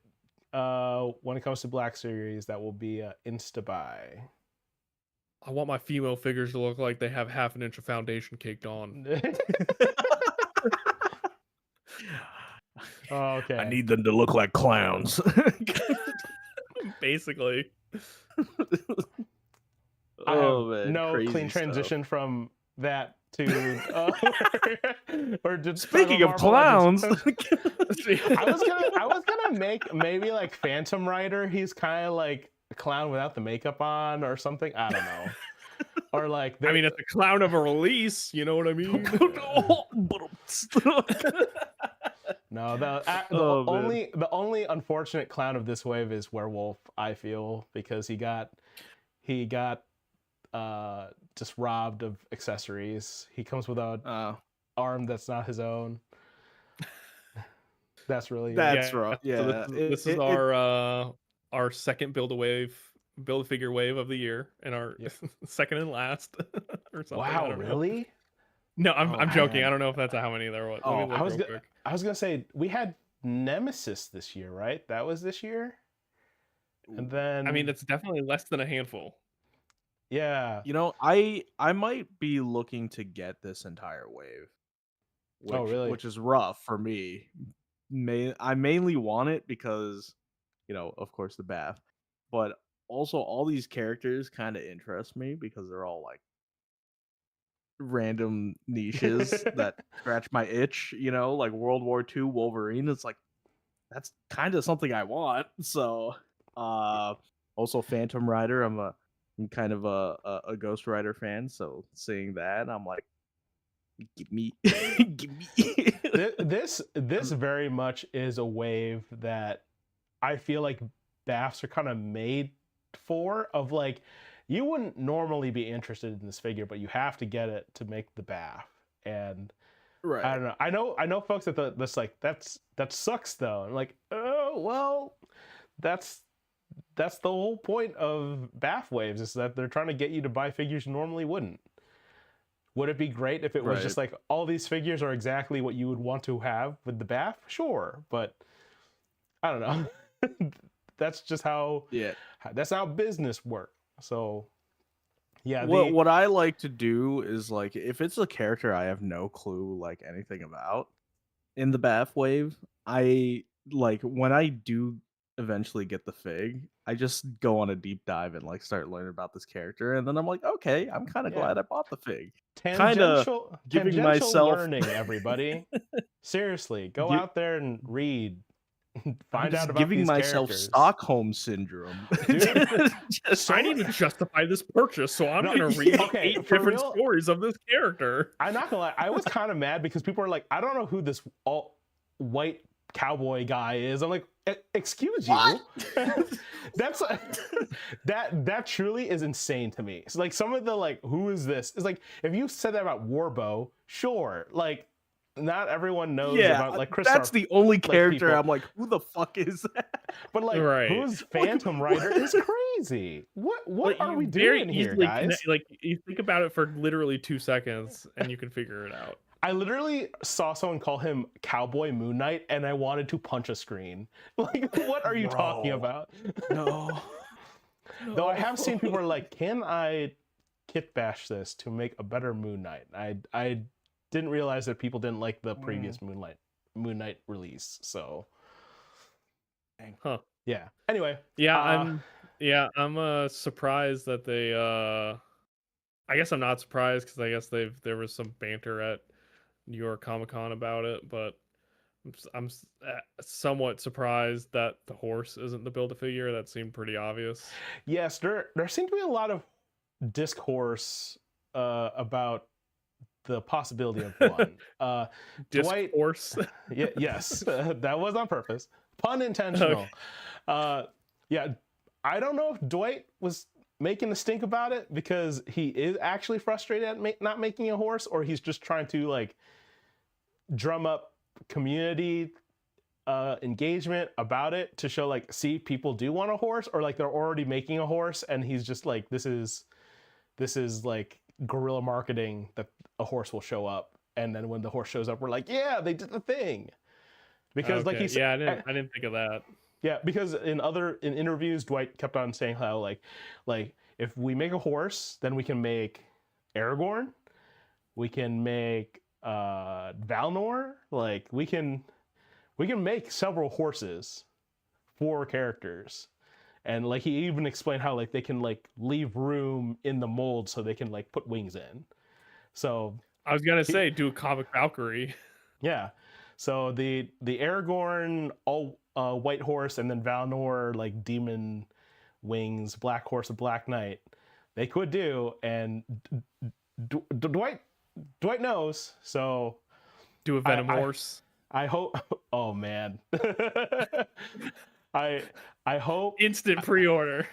when it comes to Black Series, that will be insta buy. I want my female figures to look like they have half an inch of foundation caked on. Okay. I need them to look like clowns. Basically. I have Oh man, no clean crazy stuff. transition from that to or just talk Speaking about of Marvel clowns, Legends. I was gonna make maybe like Phantom Rider. He's kind of like a clown without the makeup on or something. I don't know. Or like I mean, it's a clown of a release, you know what I mean? no, Oh, man. the only unfortunate clown of this wave is Werewolf. I feel because he got just robbed of accessories. He comes with a arm that's not his own. That's really That's right. So Yeah, this is our second build a wave Build-A-Figure wave of the year and our Yeah. second and last or something. I Wow, don't know. really? No, Oh I'm joking. I man. don't know if that's how many there was. Let me Oh, look real quick. I was gonna say we had Nemesis this year, right? That was this year, and then I mean, it's definitely less than a handful. yeah. You know, I might be looking to get this entire wave, Oh, really? which is rough for me. I mainly want it because, of course, the bath, but also all these characters kind of interest me because they're all like random niches that scratch my itch. Like World War II Wolverine. It's like that's kind of something I want. So, also Phantom Rider. I'm kind of a Ghost Rider fan. So seeing that, I'm like, give me, give me. This very much is a wave that I feel like BAFs are kind of made for. Of like, you wouldn't normally be interested in this figure, but you have to get it to make the BAF. And Right. I don't know. I know folks that's like that sucks though. I'm like, oh well, that's the whole point of BAF waves, is that they're trying to get you to buy figures you normally wouldn't. Would it be great if it was just like all these figures are exactly what you would want to have with the BAF? Sure, but I don't know. That's just how that's how business works. So yeah, What I like to do is, like, if it's a character I have no clue like anything about in the Bath Wave, I like when I do eventually get the fig, I just go on a deep dive and like start learning about this character, and then I'm like, okay, I'm kind of glad I bought the fig. Kind of giving tangential myself learning, everybody. Seriously, go gi- out there and read. I'm Find out just about giving these myself characters. Stockholm syndrome. Dude, Just- I need to justify this purchase, so I'm No, gonna read okay, 8 for different real? stories of this character. I'm not gonna lie, I was kind of mad because people are like, I don't know who this all white cowboy guy is. I'm like, excuse you. What? That's that truly is insane to me. It's like some of the like, who is this? It's like if you said that about Warbow, sure. Like not everyone knows about like Chris. That's the only character people. I'm like, who the fuck is that? But like, Right. who's Phantom Rider is crazy. What Like, are you we very doing here, easily guys? like you think about it for literally 2 seconds and you can figure it out. I literally saw someone call him Cowboy Moon Knight, and I wanted to punch a screen. Like, what are you talking about? No. Though I have seen people are like, can I kit bash this to make a better Moon Knight? I didn't realize that people didn't like the previous Moon Knight release. So, Huh. yeah. Anyway. Yeah, I'm surprised that they I guess I'm not surprised because I guess there was some banter at New York Comic Con about it, but I'm somewhat surprised that the horse isn't the Build-A-Figure. That seemed pretty obvious. Yes, there seemed to be a lot of discourse about the possibility of one. Dwight Discourse. yes, that was on purpose. Pun intentional. Okay. Yeah, I don't know if Dwight was making a stink about it because he is actually frustrated at not making a horse, or he's just trying to like drum up community engagement about it to show like, see, people do want a horse, or like they're already making a horse and he's just like, this is like guerrilla marketing that a horse will show up, and then when the horse shows up we're like, yeah, they did the thing. Because like he said, yeah, I didn't think of that. yeah, because in interviews Dwight kept on saying how like if we make a horse, then we can make Aragorn, we can make Valnor, like we can make several horses for characters. And like he even explained how like they can like leave room in the mold so they can like put wings in. So I was gonna say do a comic Valkyrie. yeah. So the Aragorn all white horse, and then Valnor like demon wings, black horse, a black knight. They could do, and Dwight knows. So Do a Venom horse. I hope. Oh man. I hope Instant pre-order.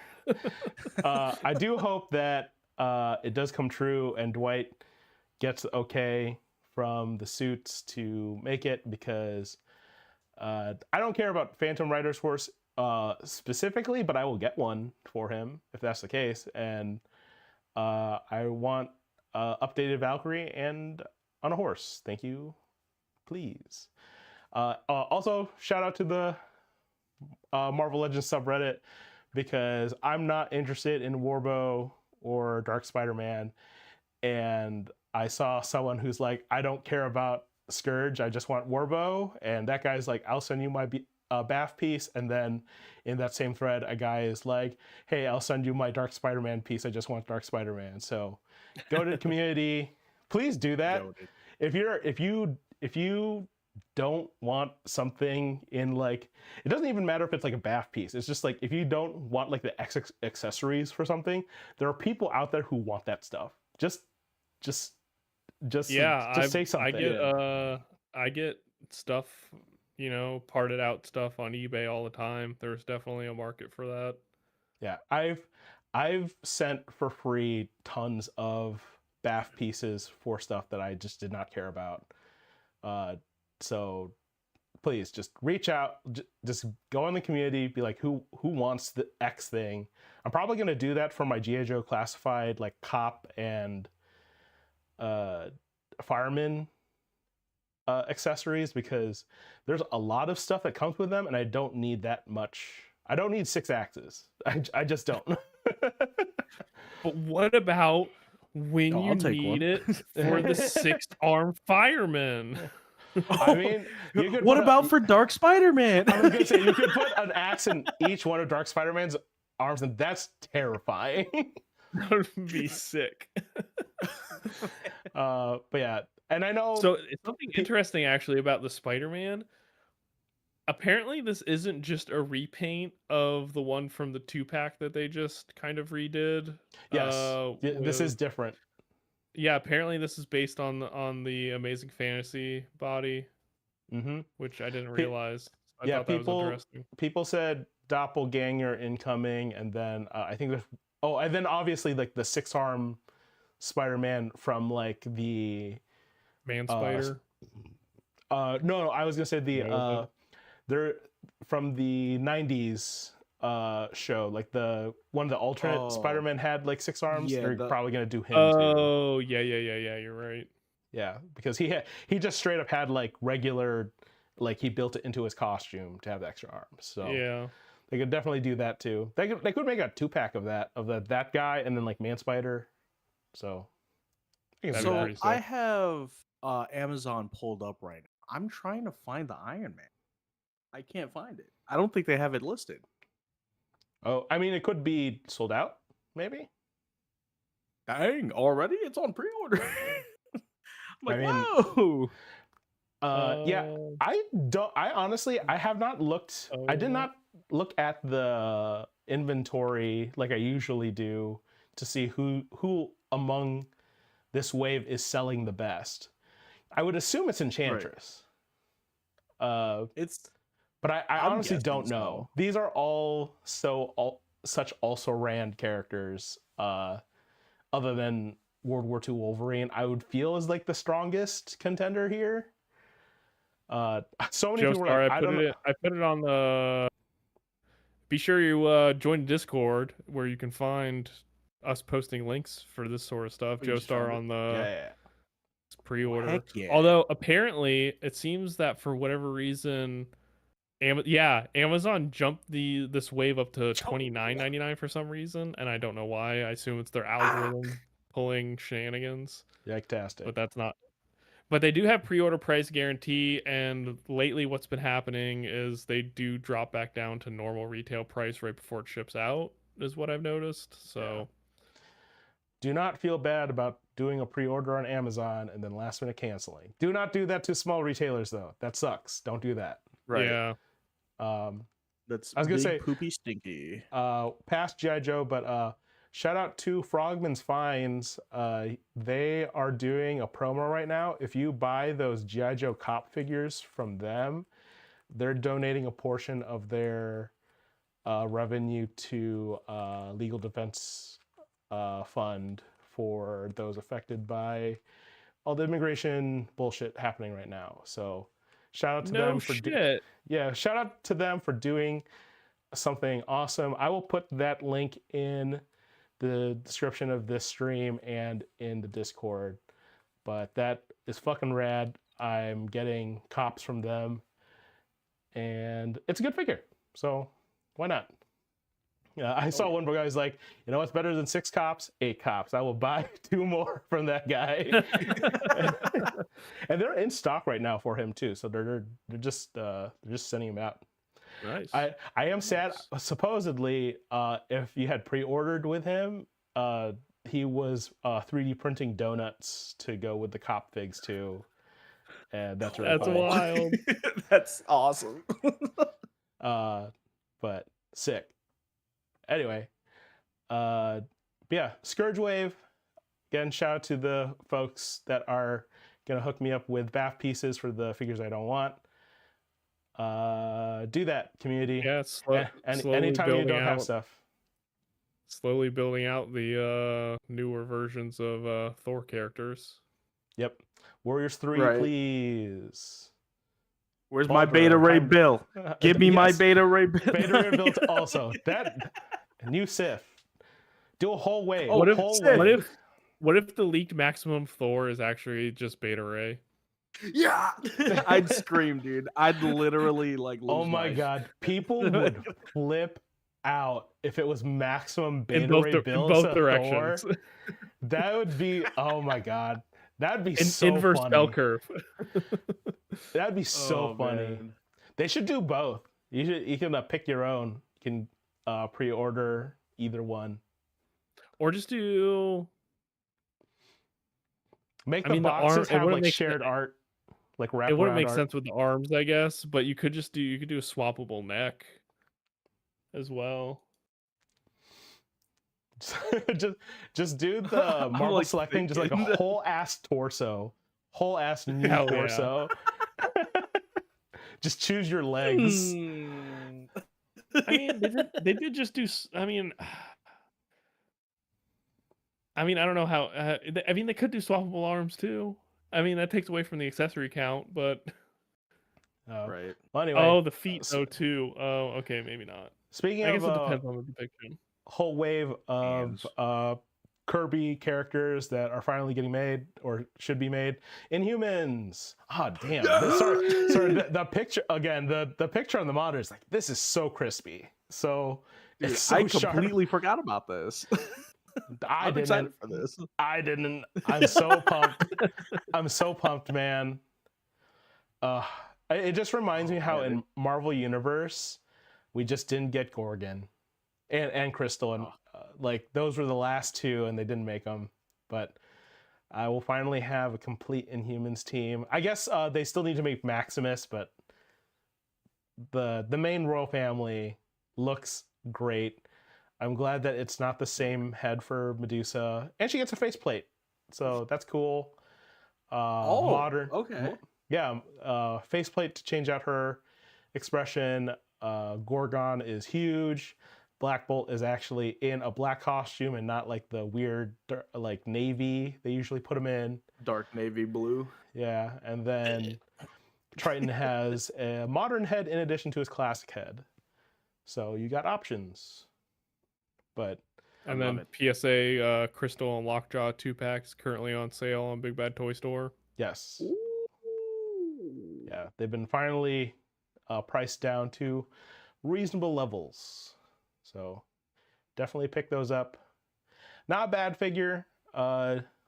I do hope that it does come true and Dwight gets okay from the suits to make it, because I don't care about Phantom Rider's horse specifically, but I will get one for him if that's the case. And I want updated Valkyrie and on a horse. Thank you, please. Also, shout out to the Marvel Legends subreddit, because I'm not interested in Warbow or Dark Spider-Man, and I saw someone who's like, I don't care about Scourge, I just want Warbow, and that guy's like, I'll send you my BAF piece, and then in that same thread a guy is like, hey, I'll send you my Dark Spider-Man piece, I just want Dark Spider-Man. So go to the community, please do that. If you don't want something in, like, it doesn't even matter if it's like a BAF piece, it's just like, if you don't want like the accessories for something, there are people out there who want that stuff. Just say something. I get stuff, you know, parted out stuff on eBay all the time. There's definitely a market for that. Yeah, I've sent for free tons of BAF pieces for stuff that I just did not care about. So please just reach out, just go in the community, be like, who wants the X thing? I'm probably gonna do that for my G.I. Joe classified, like cop and fireman accessories, because there's a lot of stuff that comes with them and I don't need that much. I don't need 6 axes. I just don't. But what about when you need it for the 6-arm fireman? I mean, you could what about for Dark Spider-Man? I was gonna say, you could put an axe in each one of Dark Spider-Man's arms, and that's terrifying. That would be sick. But yeah, and I know. So it's something interesting actually about the Spider-Man. Apparently, this isn't just a repaint of the one from the 2-pack that they just kind of redid. Yes, this is different. Yeah, apparently this is based on the Amazing Fantasy body, which I didn't realize. I thought that was interesting. People said doppelganger incoming, and then I think there's and then obviously like the 6-arm Spider-Man from like the Man Spider. No, I was gonna say they're from the 90s show, like the one of the alternate Spider-Man had like 6 arms. They're probably gonna do him too. Oh yeah, you're right. Yeah, because he just straight up had like regular, like he built it into his costume to have the extra arms. So yeah, they could definitely do that too. They could make a 2-pack of that guy, and then like Man Spider. So I have Amazon pulled up right now. I'm trying to find the Iron Man. I can't find it. I don't think they have it listed. Oh, I mean, it could be sold out, maybe. Dang, already? It's on pre-order. I'm like, whoa. Yeah, I honestly, I have not looked. I did not look at the inventory like I usually do to see who among this wave is selling the best. I would assume it's Enchantress. Right. But I honestly don't know. These are all such also ran characters. Other than World War II Wolverine, I would feel is like the strongest contender here. So many people are like, I put it on the. Be sure you join Discord where you can find us posting links for this sort of stuff. Joestar on the pre-order. Yeah. Although apparently it seems that for whatever reason, Amazon jumped this wave up to $29.99 for some reason, and I don't know why. I assume it's their algorithm pulling shenanigans. Yiktastic. But that's not. But they do have pre-order price guarantee, and lately what's been happening is they do drop back down to normal retail price right before it ships out, is what I've noticed. So do not feel bad about doing a pre-order on Amazon and then last minute canceling. Do not do that to small retailers though. That sucks. Don't do that. Right. Yeah. That's I was gonna say poopy stinky. Past G.I. Joe, but shout out to Frogman's Finds. They are doing a promo right now. If you buy those G.I. Joe cop figures from them, they're donating a portion of their revenue to legal defense fund for those affected by all the immigration bullshit happening right now. So shout out to them for shout out to them for doing something awesome. I will put that link in the description of this stream and in the Discord. But that is fucking rad. I'm getting cops from them, and it's a good figure. So why not? Yeah, I saw one guy was like, you know what's better than 6 cops? 8 cops. I will buy 2 more from that guy. And they're in stock right now for him too. So they're just sending him out. Nice. I am sad. Supposedly, if you had pre-ordered with him, he was 3D printing donuts to go with the cop figs too, and that's really funny. Wild. That's awesome. But sick. Anyway, yeah, Scourge Wave. Again, shout out to the folks that are gonna hook me up with bath pieces for the figures I don't want. Do that, community. Yeah, and anytime you don't have stuff. Slowly building out the newer versions of Thor characters. Yep. Warriors 3, Right. please. Where's my Beta Ray Bill? Give me my Beta Ray Bill. Beta Ray Bill also. That new Sif. Do a whole wave. What wave. What if the leaked Maximum Thor is actually just Beta Ray? Yeah. I'd scream, dude. I'd literally like lose oh my god. People would flip out if it was Maximum Beta Ray Bill in both directions. Thor. That would be, oh my god. That'd be so inverse funny. bell curve. That'd be so funny. Man. They should do both. You can pick your own. You can pre-order either one. Or just do Make the boxes have like shared art, like wrap. It wouldn't make sense with the arms, I guess, but you could do a swappable neck as well. just do the Marvel like Select thing, just like a whole ass torso, whole ass new torso. Just choose your legs. I mean, they did just do. I mean, I don't know how. I mean, they could do swappable arms too. I mean, that takes away from the accessory count, but. Right. Well, anyway. Oh, the feet though too. Oh, okay, maybe not. Speaking I of, guess it depends on the depiction. Whole wave of Kirby characters that are finally getting made or should be made. Inhumans. Oh damn. Sorry. The picture again. The picture on the monitor is like, this is so crispy. So Dude, it's so I sharp. completely forgot about this. I'm excited for this. I didn't. I'm so pumped. I'm so pumped, man. It just reminds me how in Marvel Universe we just didn't get Gorgon and Crystal, and like those were the last 2 and they didn't make them. But I will finally have a complete Inhumans team. I guess they still need to make Maximus, but the main royal family looks great. I'm glad that it's not the same head for Medusa, and she gets a faceplate, so that's cool. Modern, okay. Yeah, faceplate to change out her expression. Gorgon is huge. Black Bolt is actually in a black costume and not like the weird like navy they usually put him in. Dark navy blue. Yeah, and then Triton has a modern head in addition to his classic head. So you got options. But and then PSA Crystal and Lockjaw 2-packs currently on sale on Big Bad Toy Store. Yes. Yeah, they've been finally priced down to reasonable levels. So definitely pick those up. Not a bad figure.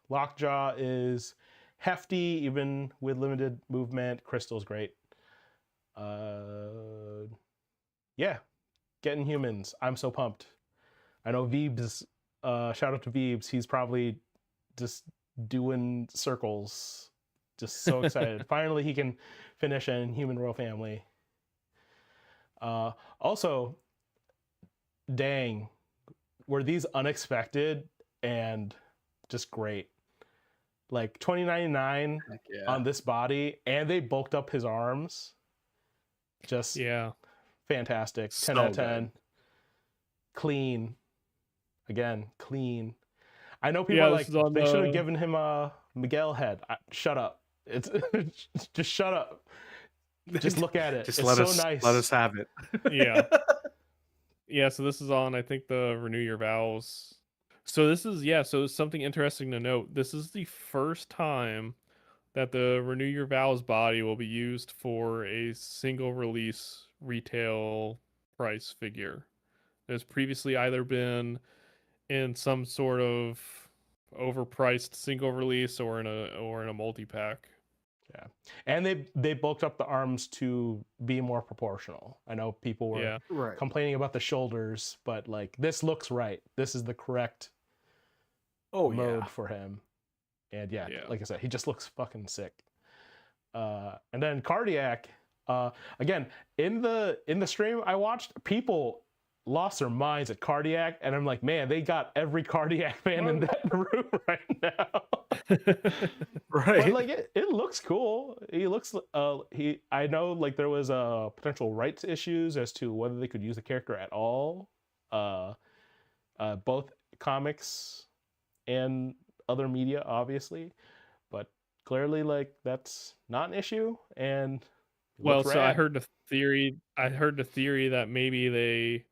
Lockjaw is hefty, even with limited movement. Crystal's great. Yeah, getting humans. I'm so pumped. I know Veebs, shout out to Veebs. He's probably just doing circles. Just so excited. Finally, he can finish an Human Royal Family. Also, dang, were these unexpected and just great. Like $20.99 on this body, and they bulked up his arms. Just fantastic. 10 out of 10. Good. Clean. Again, clean. I know people are like, they should have given him a Miguel head. Shut up. It's just shut up. Just look at it. Just it's let so us nice. let us have it. Yeah. Yeah, so this is on, I think, the Renew Your Vows. So this is, yeah, so something interesting to note. This is the first time that the Renew Your Vows body will be used for a single release retail price figure. It's previously either been in some sort of overpriced single release or in a multi-pack. Yeah, and they bulked up the arms to be more proportional. I know people were Yeah. Right. complaining about the shoulders, but like this looks right. This is the correct Oh mode yeah. for him. And yeah, Yeah. like I said, he just looks fucking sick. And then cardiac, again, in the stream I watched, people lost their minds at cardiac, and I'm like, man, they got every cardiac fan in that room right now. But Right. like it looks cool. He looks I know like there was potential rights issues as to whether they could use the character at all. Both comics and other media, obviously, but clearly like that's not an issue, and it Well, looks so I rad. heard the theory. I heard the theory that maybe that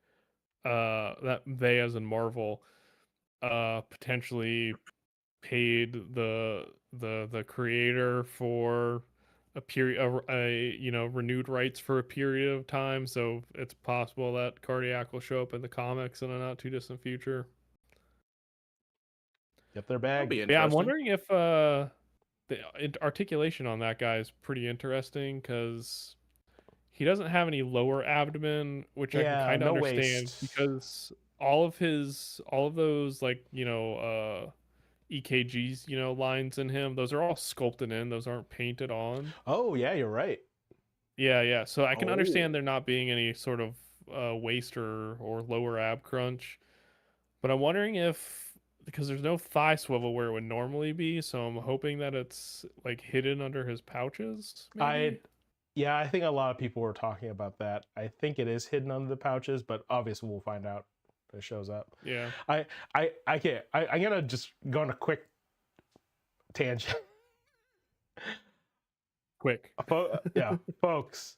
they as in Marvel, potentially paid the creator for a period, renewed rights for a period of time. So it's possible that Cardiac will show up in the comics in a not too distant future. Get their That'll bag. be Yeah, interesting. I'm wondering if the articulation on that guy is pretty interesting because he doesn't have any lower abdomen, which I can Yeah, kind of no understand waist. because all of those like EKGs lines in him, those are all sculpted in, those aren't painted on. Oh yeah, you're right. Yeah, so I can understand Oh. there not being any sort of waist or lower ab crunch, but I'm wondering if because there's no thigh swivel where it would normally be, so I'm hoping that it's like hidden under his pouches, maybe. Yeah, I think a lot of people were talking about that. I think it is hidden under the pouches, but obviously we'll find out when it shows up. Yeah. I can't. I'm gonna just go on a quick tangent. Quick. Yeah, folks,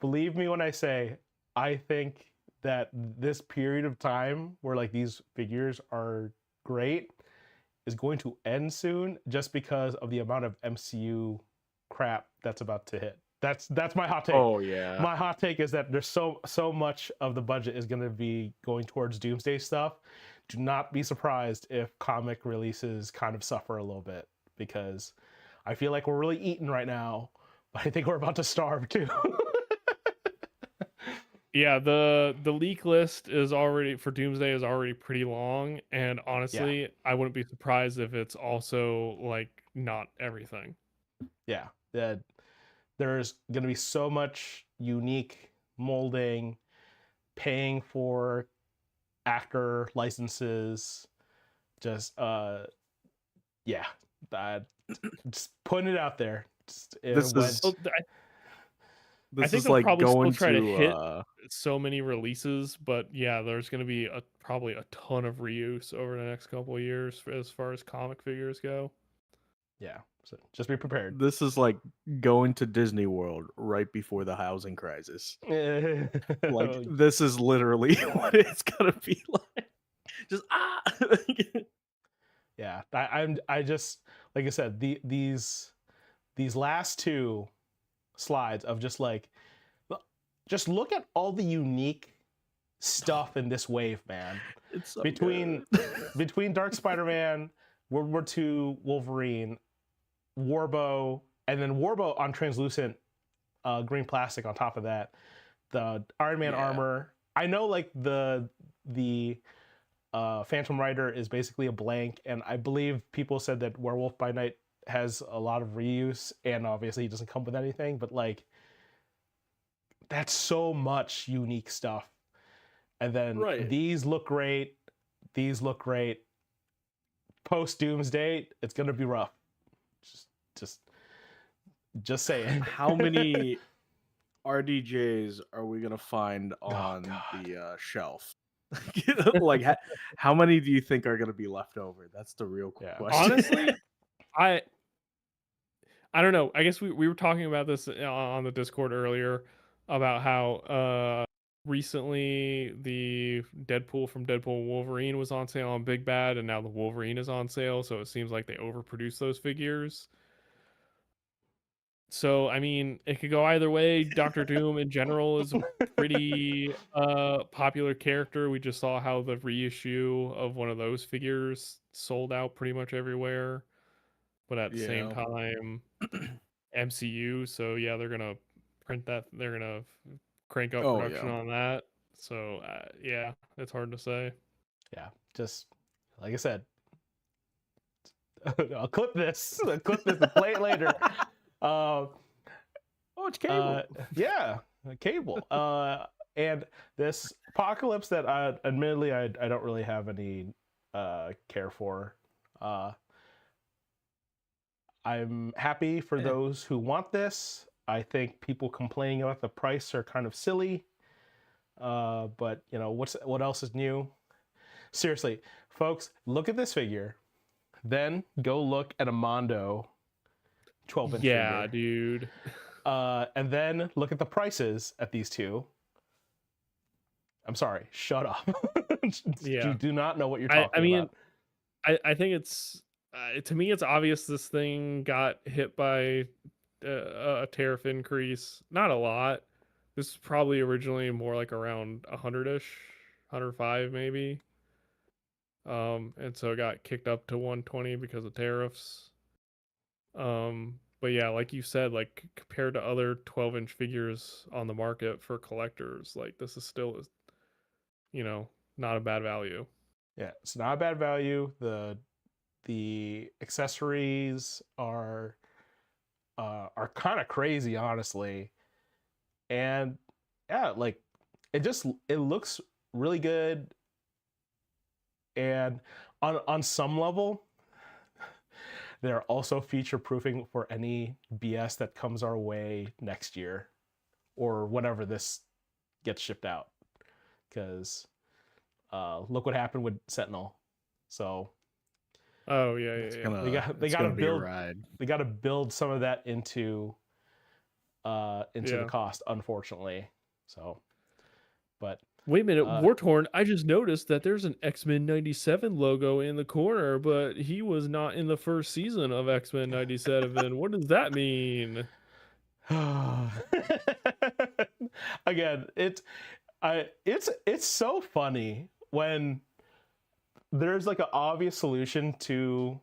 believe me when I say I think that this period of time where like these figures are great is going to end soon just because of the amount of MCU crap that's about to hit. That's my hot take. Oh yeah. My hot take is that there's so much of the budget is going to be going towards Doomsday stuff. Do not be surprised if comic releases kind of suffer a little bit because I feel like we're really eating right now, but I think we're about to starve too. Yeah, the leak list is already for Doomsday is already pretty long, and honestly, I wouldn't be surprised if it's also like not everything. Yeah, that there's going to be so much unique molding, paying for actor licenses, just yeah, just putting it out there. This is Well, I this think is they'll like probably still going try to hit to so many releases, but yeah, there's going to be probably a ton of reuse over the next couple of years as far as comic figures go. Yeah, so just be prepared. this is like going to Disney World right before the housing crisis. Like this is literally what it's gonna be like. Just yeah, I just like I said these last two slides of just like just look at all the unique stuff in this wave, man. It's so between Dark Spider-Man, World War II Wolverine, Warbow, and then Warbow on translucent green plastic on top of that, the Iron Man armor. I know like the Phantom Rider is basically a blank, and I believe people said that Werewolf by Night has a lot of reuse, and obviously he doesn't come with anything, but like that's so much unique stuff. And then these look great. These look great. Post Doomsday, it's gonna be rough. Just saying. How many RDJs are we gonna find on the shelf? Like, how many do you think are gonna be left over? That's the real question. Honestly, I don't know. I guess we were talking about this on the Discord earlier about how recently the Deadpool from Deadpool and Wolverine was on sale on Big Bad, and now the Wolverine is on sale, so it seems like they overproduce those figures. So I mean, it could go either way. Doctor Doom in general is a pretty popular character. We just saw how the reissue of one of those figures sold out pretty much everywhere. But at the same Yeah. time, MCU, so yeah, they're gonna print that. They're gonna crank up Oh production yeah. on that. So yeah, it's hard to say. Yeah, just like I said, I'll clip this. I'll clip this and play it later. Oh, it's Cable. Yeah, Cable. And this Apocalypse that admittedly I don't really have any care for. I'm happy for those who want this. I think people complaining about the price are kind of silly. But you know, what else is new? Seriously, folks, look at this figure. Then go look at a Mondo 12-inch Yeah, figure. dude. And then look at the prices at these two. I'm sorry, shut up. Yeah. You do not know what you're talking I mean, about. I think it's to me it's obvious this thing got hit by a tariff increase. Not a lot. This is probably originally more like around 100-ish, 105 maybe. And so it got kicked up to 120 because of tariffs. But yeah, like you said, like compared to other 12-inch figures on the market for collectors, like this is still, you know, not a bad value. Yeah, it's not a bad value. The accessories are kind of crazy, honestly. And yeah, like it looks really good. And on some level, they're also feature proofing for any BS that comes our way next year or whenever this gets shipped out. Because look what happened with Sentinel. So Oh yeah. they gotta build some of that into the cost, unfortunately. So, but wait a minute, Wartorn, I just noticed that there's an X-Men 97 logo in the corner, but he was not in the first season of X-Men 97. What does that mean? Again, it's so funny when there's like an obvious solution to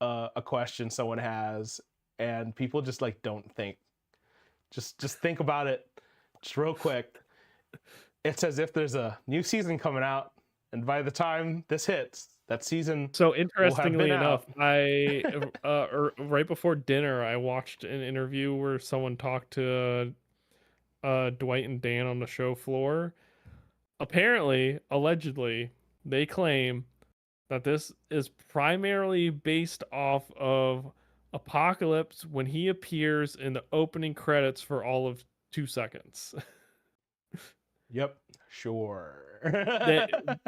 a question someone has, and people just like don't think. Just think about it, just real quick. It's as if there's a new season coming out, and by the time this hits, that season. So interestingly enough, I right before dinner, I watched an interview where someone talked to Dwight and Dan on the show floor. Apparently, allegedly, they claim that this is primarily based off of Apocalypse when he appears in the opening credits for all of 2 seconds. Yep, sure. And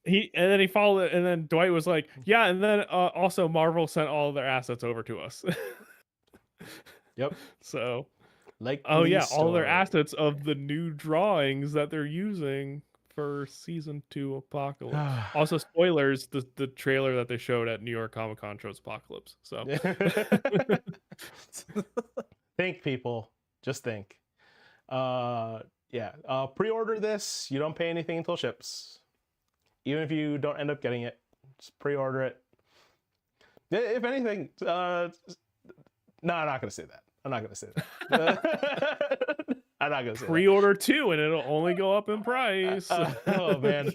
then he followed it, and then Dwight was like, yeah, and then also Marvel sent all their assets over to us. Yep. So like, oh yeah, all their assets of the new drawings that they're using for season 2 Apocalypse. Also, spoilers, the trailer that they showed at New York Comic Con shows Apocalypse. So think, people, just think. Yeah, pre-order this. You don't pay anything until it ships. Even if you don't end up getting it, just pre-order it. If anything, no, I'm not gonna say that. I'm not gonna say that. I'm not gonna say pre-order 2 and it'll only go up in price. Oh man.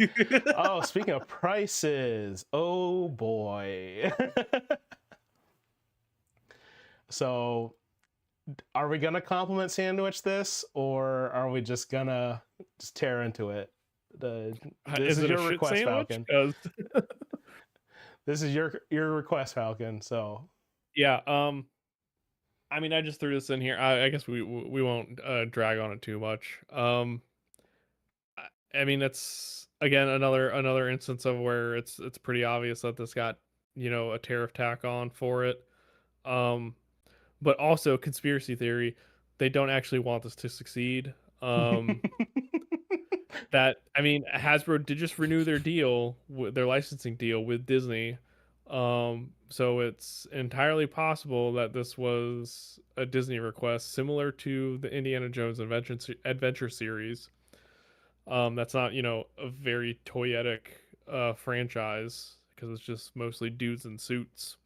Oh, speaking of prices, oh boy. So, are we gonna compliment sandwich this, or are we just gonna tear into it? This is your request, Falcon. This is your request, Falcon. So yeah, I mean, I just threw this in here. I guess we won't drag on it too much. I mean, it's again another instance of where it's pretty obvious that this got, you know, a tariff tack on for it. But also conspiracy theory, they don't actually want this to succeed. that I mean, Hasbro did just renew their deal, their licensing deal with Disney. So it's entirely possible that this was a Disney request, similar to the Indiana Jones Adventure series. That's not, a very toyetic franchise because it's just mostly dudes in suits.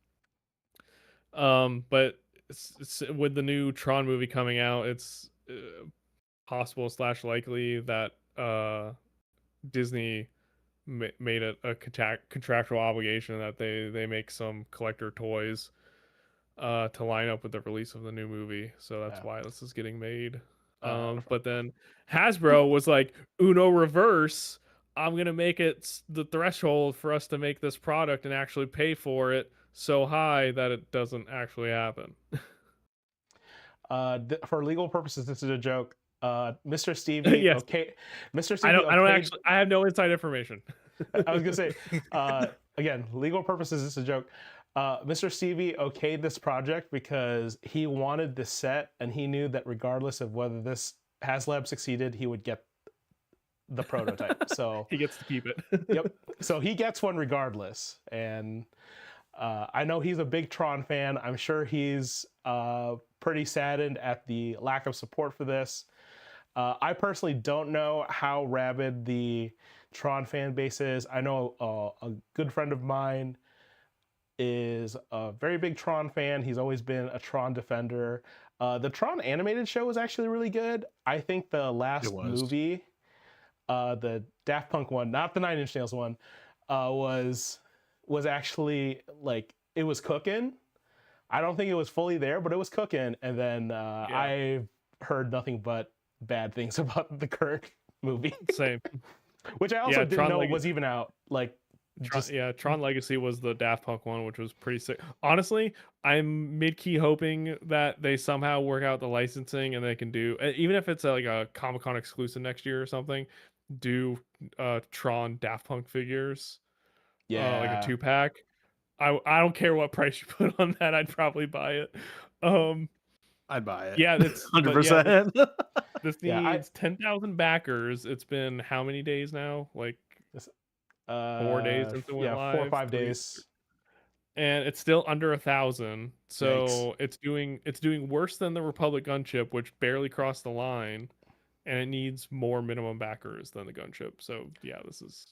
But with the new Tron movie coming out, it's possible / likely that Disney made it a contractual obligation that they make some collector toys to line up with the release of the new movie. So that's Yeah. why this is getting made. Uh, But then Hasbro was like, Uno reverse. I'm gonna make it the threshold for us to make this product and actually pay for it so high that it doesn't actually happen. for legal purposes, this is a joke. Mr. Stevie, Yes, okay, Mr. I Stevie, don't okayed. actually. I have no inside information. I was gonna say, again, legal purposes, this is a joke. Mr. Stevie okayed this project because he wanted this set, and he knew that regardless of whether this HasLab succeeded, he would get the prototype. So He gets to keep it. yep. So he gets one regardless, and I know he's a big Tron fan. I'm sure he's pretty saddened at the lack of support for this. I personally don't know how rabid the Tron fan base is. I know a good friend of mine is a very big Tron fan. He's always been a Tron defender. The Tron animated show was actually really good. I think the last movie, the Daft Punk one, not the Nine Inch Nails one, was actually like, it was cooking. I don't think it was fully there, but it was cooking. And then I heard nothing but bad things about the current movie. Same. Which I also didn't Tron know was even out. Like, Tron Legacy was the Daft Punk one, which was pretty sick. Honestly, I'm mid-key hoping that they somehow work out the licensing and they can do, even if it's like a Comic-Con exclusive next year or something, do Tron Daft Punk figures. Like a 2-pack. I don't care what price you put on that, I'd probably buy it. I'd buy it. Yeah, that's 100%. This needs 10,000 backers. It's been how many days now? Like 4 days since it went live. 4 or 5 days. And it's still under 1,000. So Yikes. it's doing worse than the Republic gunship, which barely crossed the line, and it needs more minimum backers than the gunship. So yeah, this is.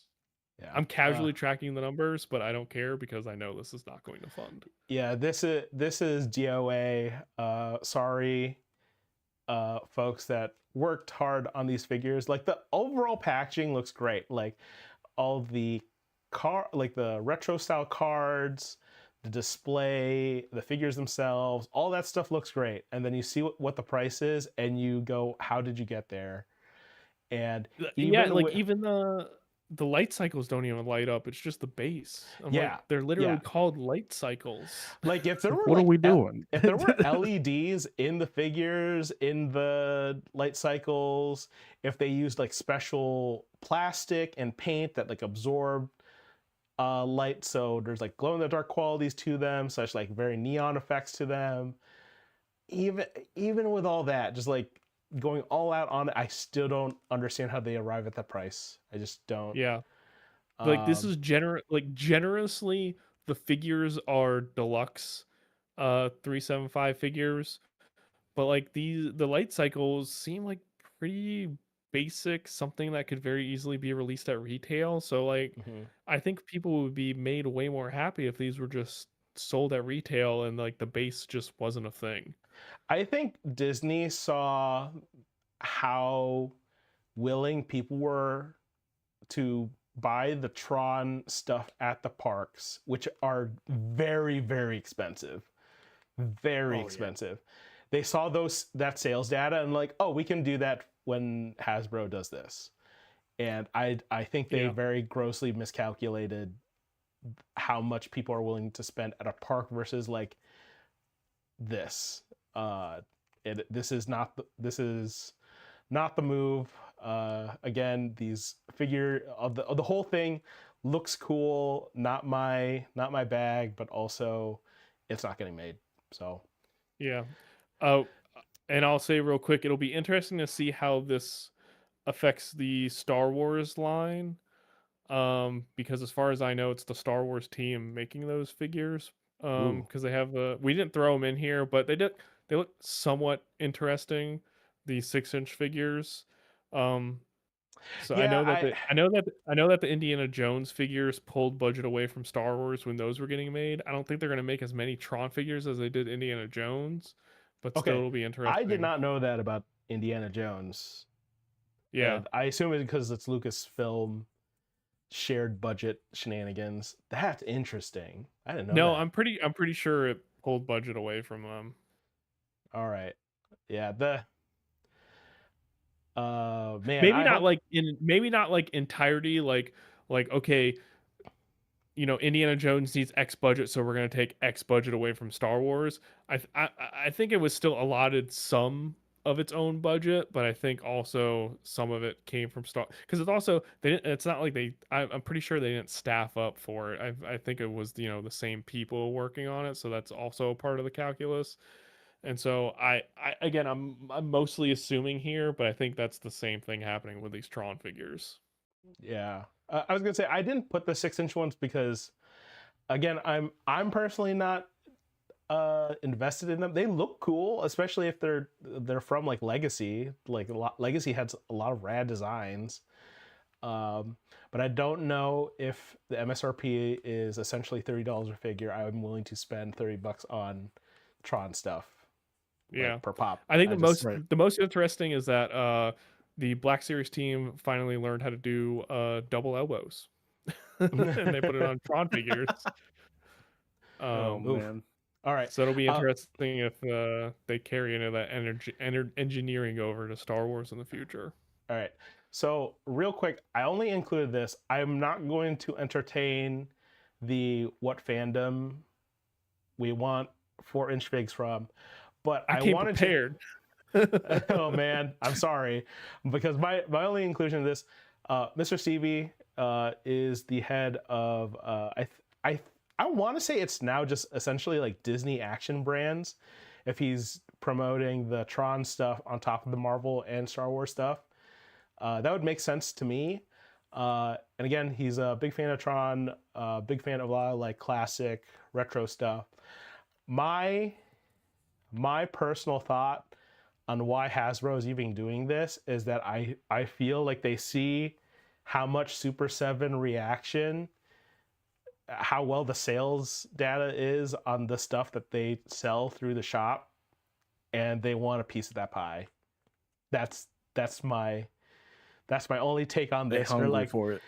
Yeah. I'm casually tracking the numbers, but I don't care because I know this is not going to fund. Yeah, this is DOA. Sorry, folks that worked hard on these figures. Like, the overall packaging looks great. Like, all the the retro style cards, the display, the figures themselves, all that stuff looks great. And then you see what the price is, and you go, "How did you get there?" And even the light cycles don't even light up. It's just the base. They're literally called light cycles. Like, if there were what are we doing? If there were LEDs in the figures, in the light cycles, if they used like special plastic and paint that like absorb light, so there's like glow in the dark qualities to them, such like very neon effects to them. Even with all that, just like going all out on it, I still don't understand how they arrive at that price. I just don't. Yeah. Like, this is generously, the figures are deluxe 375 figures, but like the light cycles seem like pretty basic, something that could very easily be released at retail. So like, I think people would be made way more happy if these were just sold at retail and like the base just wasn't a thing. I think Disney saw how willing people were to buy the Tron stuff at the parks, which are very, very expensive. Very expensive. They saw that sales data and like, oh, we can do that when Hasbro does this. And I think they very grossly miscalculated how much people are willing to spend at a park versus like this. This is not the move. Again, these figure of the whole thing looks cool. Not my bag, but also it's not getting made. So yeah. Oh, and I'll say real quick, it'll be interesting to see how this affects the Star Wars line. Because as far as I know, it's the Star Wars team making those figures. Ooh. Because they have we didn't throw them in here, but they look somewhat interesting. The 6-inch figures. So Yeah, I know that the Indiana Jones figures pulled budget away from Star Wars when those were getting made. I don't think they're gonna make as many Tron figures as they did Indiana Jones, but still okay. it'll be I did interesting. not know that about Indiana Jones. Yeah. And I assume it's because it's Lucasfilm shared budget shenanigans. That's interesting. I didn't know No, that. I'm pretty sure it pulled budget away from them. All right. Yeah, the man, Maybe I not hope like maybe not like entirety like okay, Indiana Jones needs X budget, so we're gonna take X budget away from Star Wars. I think it was still allotted some of its own budget, but I think also some of it came from Star because it's also they didn't. It's not like I'm pretty sure they didn't staff up for it. I think it was the same people working on it, so that's also a part of the calculus. And so I again I'm mostly assuming here, but I think that's the same thing happening with these Tron figures. yeah. I was gonna say I didn't put the 6-inch ones because again, I'm personally not invested in them. They look cool, especially if they're from like Legacy. Like Legacy has a lot of rad designs. But I don't know if the MSRP is essentially $30 a figure. I'm willing to spend $30 on Tron stuff, Yeah. like per pop. I think I just Right. the most interesting is that the Black Series team finally learned how to do double elbows. And they put it on Tron figures. Oh oof. man. All right. So it'll be Uh, interesting if they carry any of that engineering over to Star Wars in the future. all right. So real quick, I only included this. I'm not going to entertain the what fandom we want 4-inch figs from, but I I came wanted to. prepared. Oh man, I'm sorry, because my only inclusion of this, Mr. Stevie is the head of I want to say it's now just essentially like Disney action brands, if he's promoting the Tron stuff on top of the Marvel and Star Wars stuff, that would make sense to me. And again, he's a big fan of Tron, big fan of a lot of like classic retro stuff. My personal thought on why Hasbro is even doing this is that I feel like they see how much Super 7 reaction, how well the sales data is on the stuff that they sell through the shop, and they want a piece of that pie. That's my only take on They this. They're hungry like for it.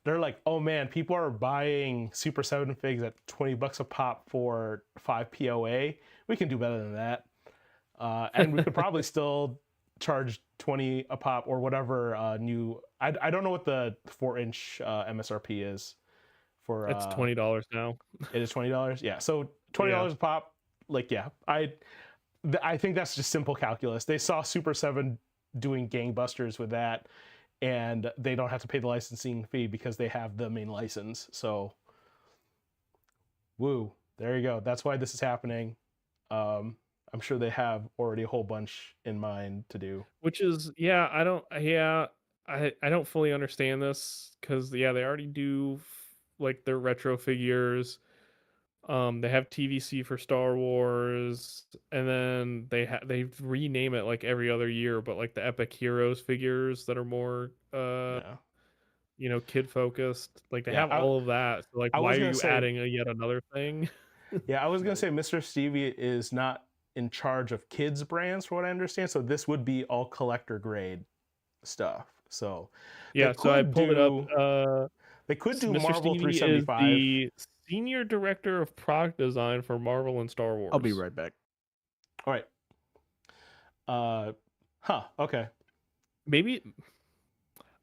they're like, oh man, people are buying Super 7 figs at $20 a pop for 5 POA. We can do better than that. And we could probably still charge 20 a pop or whatever new. I don't know what the 4-inch MSRP is for. It's $20 now. It is $20. Yeah, so $20 a pop. Like yeah, I think that's just simple calculus. They saw Super 7 doing gangbusters with that, and they don't have to pay the licensing fee because they have the main license. So, woo, there you go. That's why this is happening. I'm sure they have already a whole bunch in mind to do. Which is I don't fully understand this because they already do like their retro figures. They have TVC for Star Wars, and then they rename it like every other year, but like the Epic Heroes figures that are more Yeah, kid focused. Like they yeah. have all of that. So like I why was are gonna you say, adding yet another thing? yeah, I was gonna say, Mr. Stevie is not in charge of kids brands, for what I understand. So this would be all collector grade stuff. So they Yeah, so I could pulled it up. do they could do Mr. Marvel Stevie is 375. the senior director of product design for Marvel and Star Wars. I'll be right back. All right. Okay. Maybe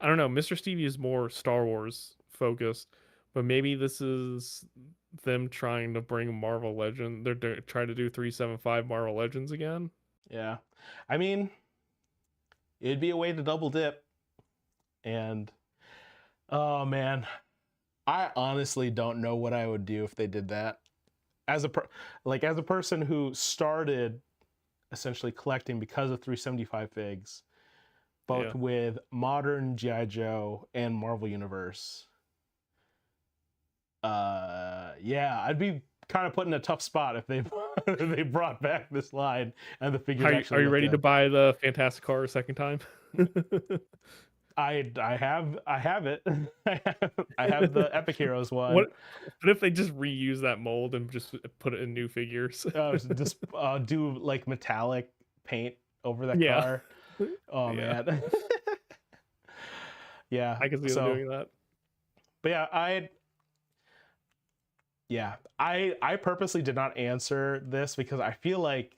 I don't know. Mr. Stevie is more Star Wars focused, but maybe this is them trying to bring Marvel Legend. They're trying to do 375 Marvel Legends again. Yeah. I mean, it'd be a way to double dip. And oh man, I honestly don't know what I would do if they did that. As a person who started essentially collecting because of 375 figs, both Yeah. with modern G.I. Joe and Marvel Universe. Yeah, I'd be kind of put in a tough spot if they they brought back this line and the figures actually Are you look ready to good. buy the Fantastic Car a second time? I have it. I have the Epic Heroes one. What if they just reuse that mold and just put it in new figures? Just do like metallic paint over the Yeah. car. Oh Yeah. man. Yeah. I can see them So, doing that. but yeah, I purposely did not answer this because I feel like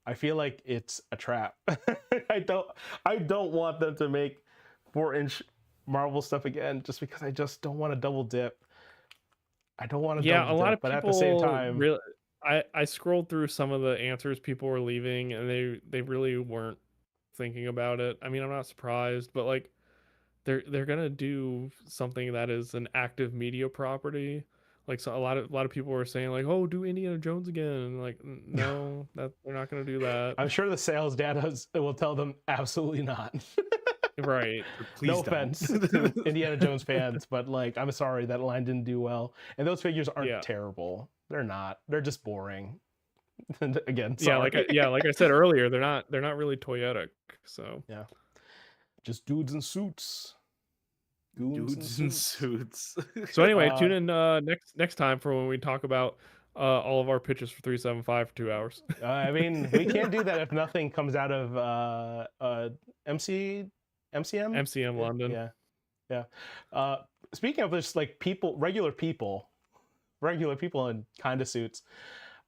it's a trap. I don't want them to make 4-inch Marvel stuff again just because I just don't want to double dip. I don't want to Yeah, a double lot dip, of but at the same people time, really. I scrolled through some of the answers people were leaving, and they really weren't thinking about it. I mean, I'm not surprised, but like they're gonna do something that is an active media property. Like, so a lot of people were saying like, oh, do Indiana Jones again, and like, no, that they're not gonna do that. I'm sure the sales data will tell them absolutely not. Right. No Please don't. offense to Indiana Jones fans, but like, I'm sorry that line didn't do well. And those figures aren't Yeah. terrible. They're not. They're just boring. Again, Yeah, sorry. like I said earlier, they're not really toyetic. So Yeah. Just dudes in suits. Goons Dudes in suits. so anyway, Uh, tune in next time for when we talk about all of our pitches for 375 for 2 hours. I mean, we can't do that if nothing comes out of MCM. MCM London. Yeah, yeah. Speaking of just like regular people in kind of suits.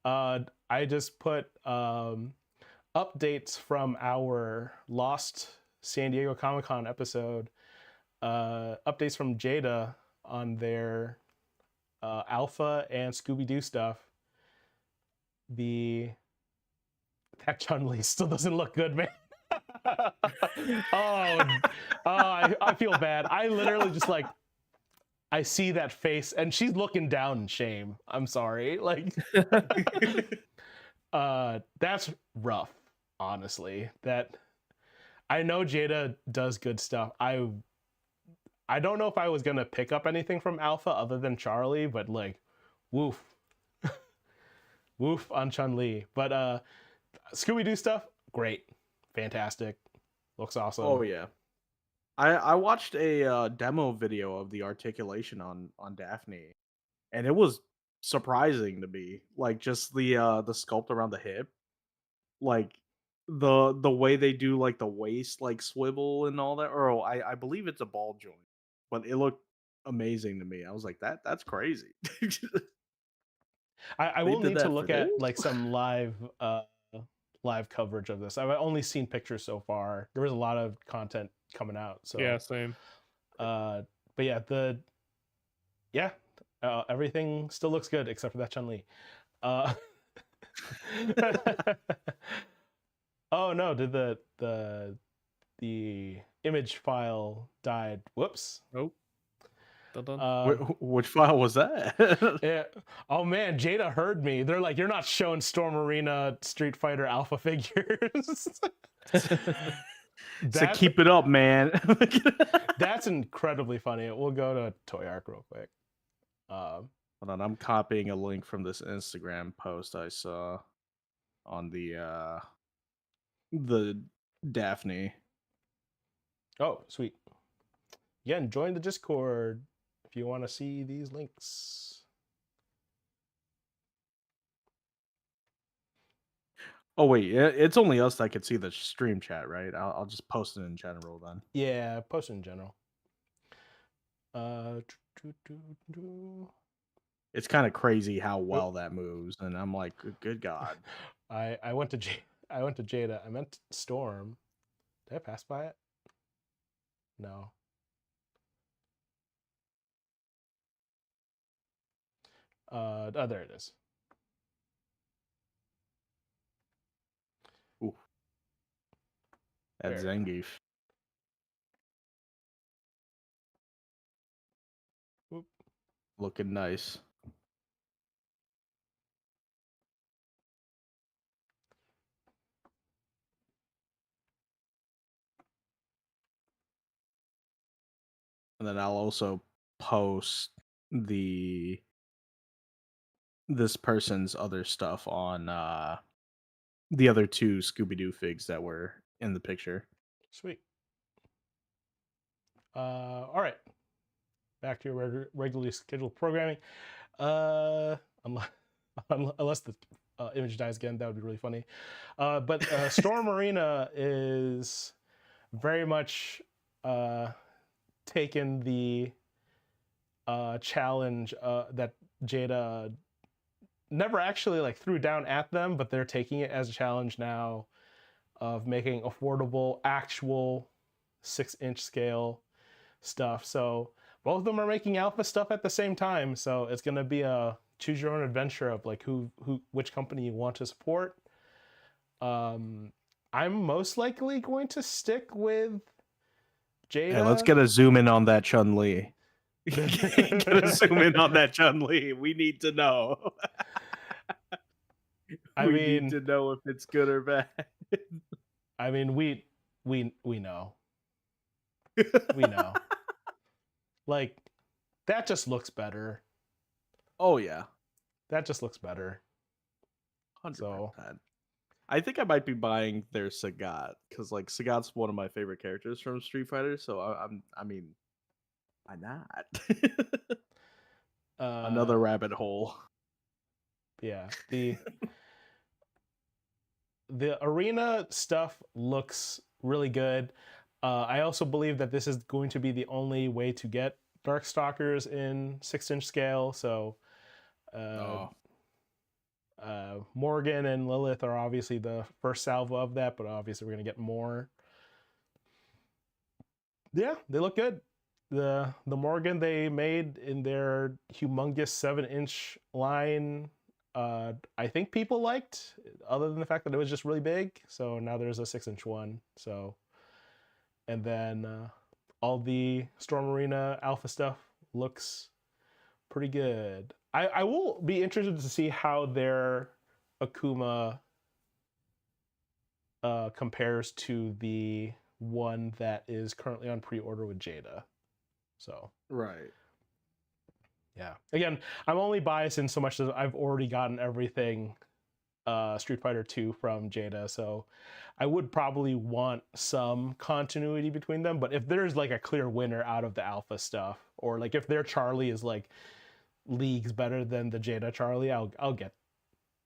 I just put updates from our lost San Diego Comic-Con episode. Updates from Jada on their Alpha and Scooby-Doo stuff. That Chun-Li still doesn't look good, man. I feel bad. I literally just like, I see that face and she's looking down in shame. I'm sorry. Like, that's rough, honestly. That I know Jada does good stuff. I don't know if I was gonna pick up anything from Alpha other than Charlie, but like, woof. Woof on Chun-Li. But Scooby-Doo stuff, great. Fantastic. Looks awesome. Oh yeah. I watched a demo video of the articulation on Daphne, and it was surprising to me. Like just the sculpt around the hip, like the way they do like the waist like swivel and all that. Or I believe it's a ball joint, but it looked amazing to me. I was like that's crazy. I They will did need to that for look at this? like some live coverage of this. I've only seen pictures so far. There was a lot of content coming out. So Yeah, same. but yeah, everything still looks good except for that Chun-Li. Oh no, did the image file died? Whoops. Nope. Dun. Which file was that? Yeah. Oh man, Jada heard me. They're like, you're not showing Storm Arena Street Fighter Alpha figures. So keep it up, man. That's incredibly funny. We'll go to Toy Arc real quick. Hold on, I'm copying a link from this Instagram post I saw on the Daphne. Oh, sweet. Again, join the Discord if you want to see these links. Oh wait, it's only us that could see the stream chat, right? I'll just post it in general then. Yeah, post in general. It's kind of crazy how well that moves, and I'm like, good God. I went to Jada. I meant Storm. Did I pass by it? No. Oh, there it is. Ooh. That's There. Zangief. Oop. Looking nice. And then I'll also post this person's other stuff on the other two Scooby-Doo figs that were in the picture. Sweet. All right. Back to your regularly scheduled programming. Unless, unless the image dies again, that would be really funny. But Storm Arena is very much taken the challenge that Jada never actually like threw down at them, but they're taking it as a challenge now of making affordable, actual 6-inch scale stuff. So both of them are making alpha stuff at the same time. So it's gonna be a choose your own adventure of like which company you want to support. I'm most likely going to stick with Jada. Hey, let's get a zoom in on that Chun-Li. Get a zoom in on that Chun-Li. We need to know. We need to know if it's good or bad. I mean, we know. We know. Like, that just looks better. Oh yeah, that just looks better. 100%. So I think I might be buying their Sagat because like Sagat's one of my favorite characters from Street Fighter. So I mean, why not? Another rabbit hole. Yeah, the arena stuff looks really good. I also believe that this is going to be the only way to get Darkstalkers in 6-inch scale. So Morgan and Lilith are obviously the first salvo of that, but obviously we're gonna get more. Yeah, they look good. The Morgan they made in their humongous 7-inch line, I think people liked, other than the fact that it was just really big. So now there's a 6-inch one. So, and then all the Storm Arena alpha stuff looks pretty good. I will be interested to see how their Akuma compares to the one that is currently on pre-order with Jada. So right. Yeah. Again, I'm only biased in so much as I've already gotten everything Street Fighter 2 from Jada, so I would probably want some continuity between them. But if there's like a clear winner out of the alpha stuff, or like if their Charlie is like leagues better than the Jada Charlie, I'll get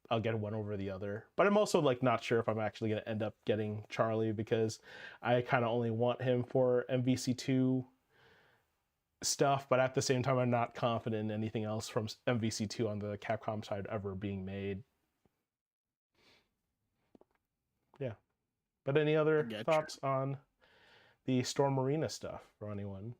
one over the other. But I'm also like not sure if I'm actually going to end up getting Charlie because I kind of only want him for MVC2 stuff, but at the same time I'm not confident in anything else from MVC2 on the Capcom side ever being made. Yeah. But any other thoughts on the Storm Arena stuff for anyone?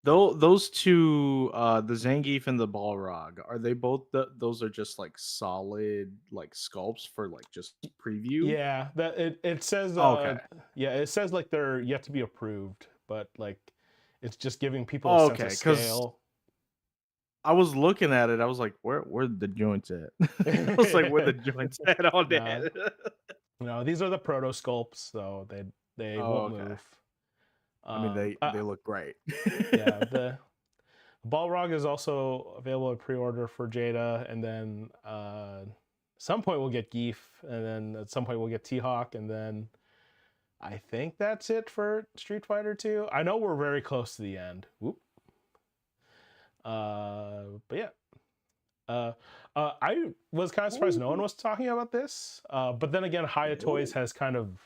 Those two, the Zangief and the Balrog, are they both those are just like solid like sculpts for like just preview? Yeah, that it says okay. Yeah, it says like they're yet to be approved, but like it's just giving people a sense of scale. I was looking at it, I was like, where the joints at? I was like, where the joints at on that? No, these are the proto sculpts, so they won't move. I mean, they look great. Yeah, the Balrog is also available at pre-order for Jada, and then some point we'll get Geef, and then at some point we'll get T-Hawk, and then I think that's it for Street Fighter 2. I know we're very close to the end. Whoop. But yeah. I was kind of surprised no one was talking about this. But then again, Hayatoys has kind of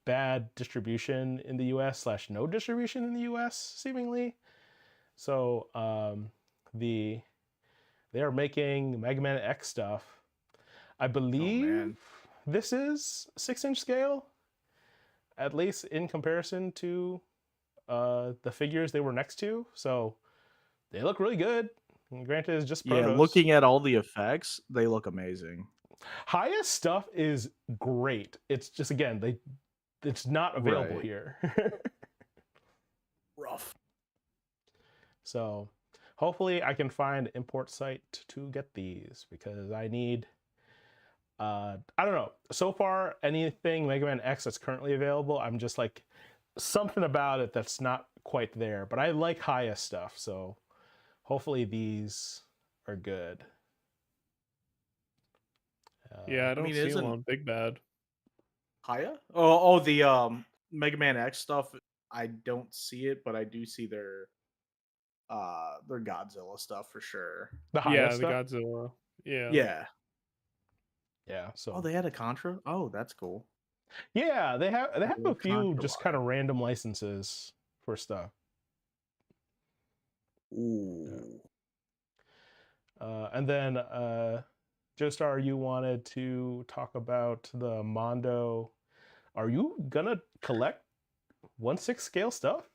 bad distribution in the US / no distribution in the US, seemingly. So they are making Mega Man X stuff. I believe this is 6-inch scale, at least in comparison to the figures they were next to. So they look really good. And granted, it's just protos. Yeah, looking at all the effects, they look amazing. Highest stuff is great. It's just, again, it's not available here. Rough. So hopefully I can find an import site to get these, because I need I don't know. So far, anything Mega Man X that's currently available, I'm just like something about it that's not quite there. But I like Haya stuff, so hopefully these are good. Yeah, I I don't mean, see them isn't on Big Bad. Haya? Oh, the Mega Man X stuff. I don't see it, but I do see their Godzilla stuff for sure. the Haya Yeah, the stuff. Godzilla. Yeah. Yeah. Yeah. Oh, So they had a Contra. Oh, that's cool. yeah, they have I a love few Contra just kind line. of random licenses for stuff. Ooh. And then Joestar, you wanted to talk about the Mondo. Are you gonna collect 1/6 scale stuff?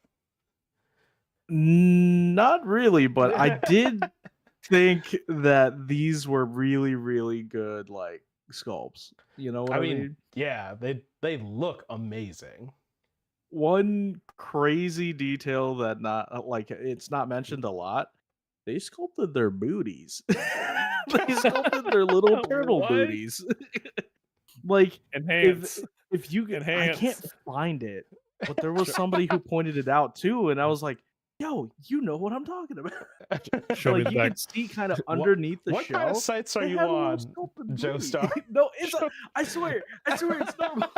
Not really, but I did think that these were really, really good, like sculpts. You know what I I mean, mean? yeah, they look amazing. One crazy detail that not like it's not mentioned a lot. They sculpted their booties. They sculpted their little turtle What? booties. Like if Enhance. if you I can't Enhance. find it, but there was somebody who pointed it out too, and I was like, "Yo, you know what I'm talking about." Show me Like the you back. could see kind of what underneath the what kind of shell. sites are They you had a little on, sculpted booty. Joestar? No, it's a, I swear, it's normal.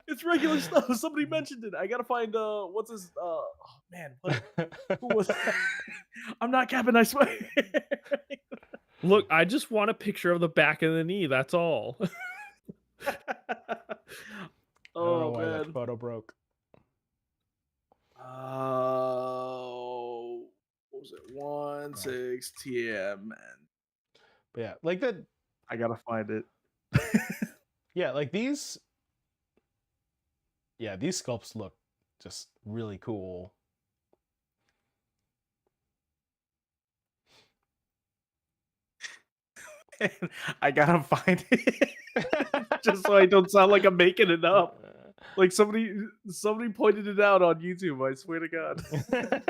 It's regular stuff. Somebody mentioned it. I gotta find what's his oh man, what who was I'm not capping, I swear. Look, I just want a picture of the back of the knee. That's all. I don't know Oh why that man. photo broke. Oh, what was it? Right. 1/6 TM, and But yeah, like that. I gotta find it. Yeah, like these. Yeah, these sculpts look just really cool. I gotta find it just so I don't sound like I'm making it up. Like somebody pointed it out on YouTube, I swear to God.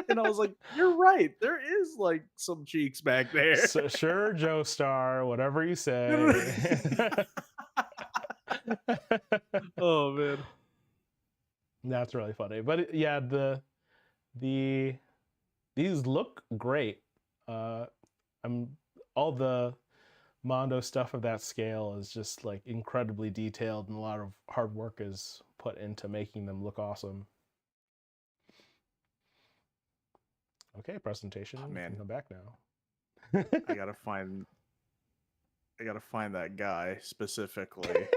And I was like, "You're right. There is like some cheeks back there." So, sure, Joestar, whatever you say. Oh man. That's really funny. But yeah, the these look great. I'm all the Mondo stuff of that scale is just like incredibly detailed, and a lot of hard work is put into making them look awesome. Okay, presentation. Oh, You can man. come back now. I gotta find that guy specifically.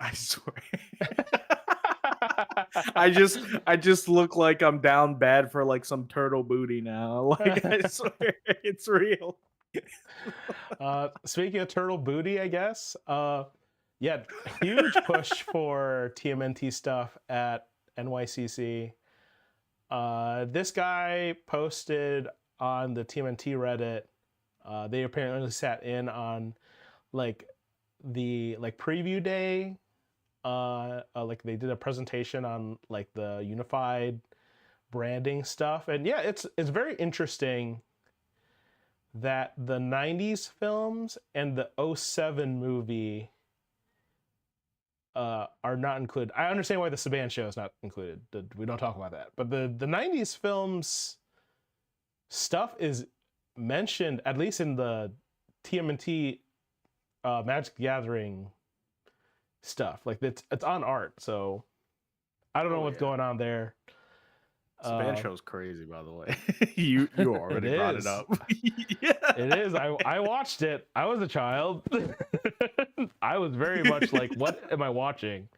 I swear. I just look like I'm down bad for like some turtle booty now. Like I swear it's real. Speaking of turtle booty, I guess. Yeah, huge push for TMNT stuff at NYCC. This guy posted on the TMNT Reddit. They apparently sat in on like the preview day. Like they did a presentation on like the unified branding stuff, and yeah, it's very interesting that the 90s films and the 07 movie are not included. I understand why the Saban show is not included. We don't talk about that. But the 90s films stuff is mentioned, at least in the TMNT Magic the Gathering stuff. Like it's on art. So I don't know what's going on there. Saban show's crazy, by the way. You already brought it is. up. Yeah. It is. I watched it. I was a child. I was very much like, what am I watching?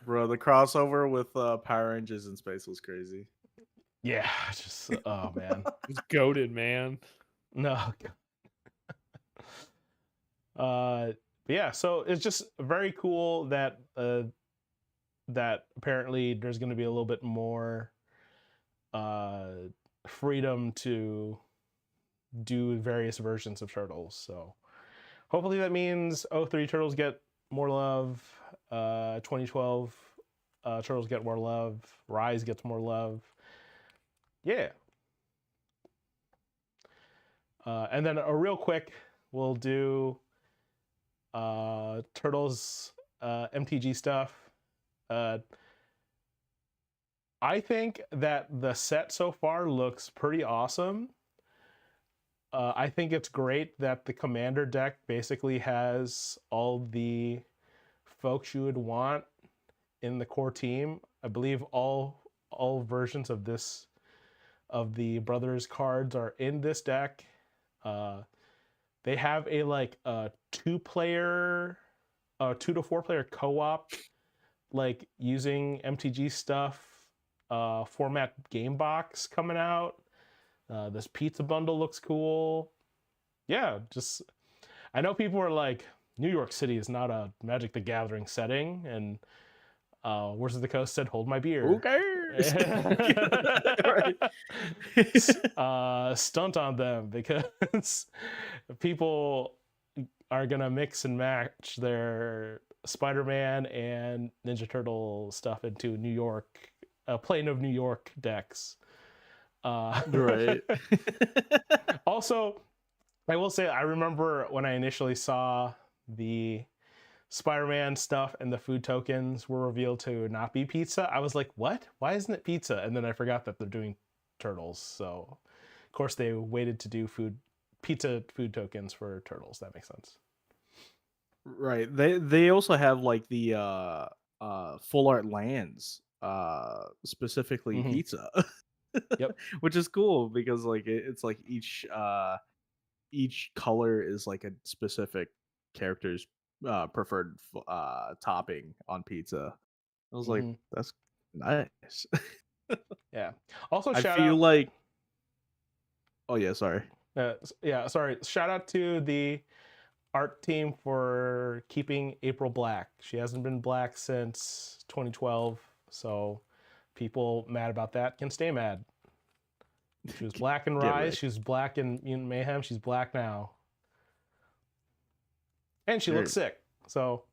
Bro, the crossover with Power Rangers in space was crazy. Yeah, just oh man. It's goated, man. No. But yeah, so it's just very cool that that apparently there's going to be a little bit more freedom to do various versions of Turtles. So hopefully that means 03 Turtles get more love, 2012 Turtles get more love, Rise gets more love. Yeah. And then a real quick, we'll do Turtles MTG stuff. I think that the set so far looks pretty awesome. I think it's great that the commander deck basically has all the folks you would want in the core team. I believe all versions of the brothers cards are in this deck. They have a like a 2 to 4 player co-op, like using MTG stuff format game box coming out. This pizza bundle looks cool. Yeah, just I know people are like, New York City is not a Magic the Gathering setting, and Wizards of the Coast said, "Hold my beer." Who cares? Right. Stunt on them, because people are gonna mix and match their Spider-Man and Ninja Turtle stuff into New York, Plane of New York decks. Right. Also, I will say, I remember when I initially saw the Spider-Man stuff and the food tokens were revealed to not be pizza, I was like, what? Why isn't it pizza? And then I forgot that they're doing turtles. So, of course, they waited to do pizza food tokens for turtles. That makes sense. Right. They also have like the full art lands, specifically Mhm. pizza. Yep. Which is cool because like it's like each color is like a specific character's preferred topping on pizza. I was like, Mhm. that's nice. Yeah. Also, I shout feel out. like oh yeah, sorry. Yeah, sorry. Shout out to the art team for keeping April black. She hasn't been black since 2012, so people mad about that can stay mad. She was black in Get Rise, right. she was black in Mutant Mayhem, she's black now. And she looks sick, so.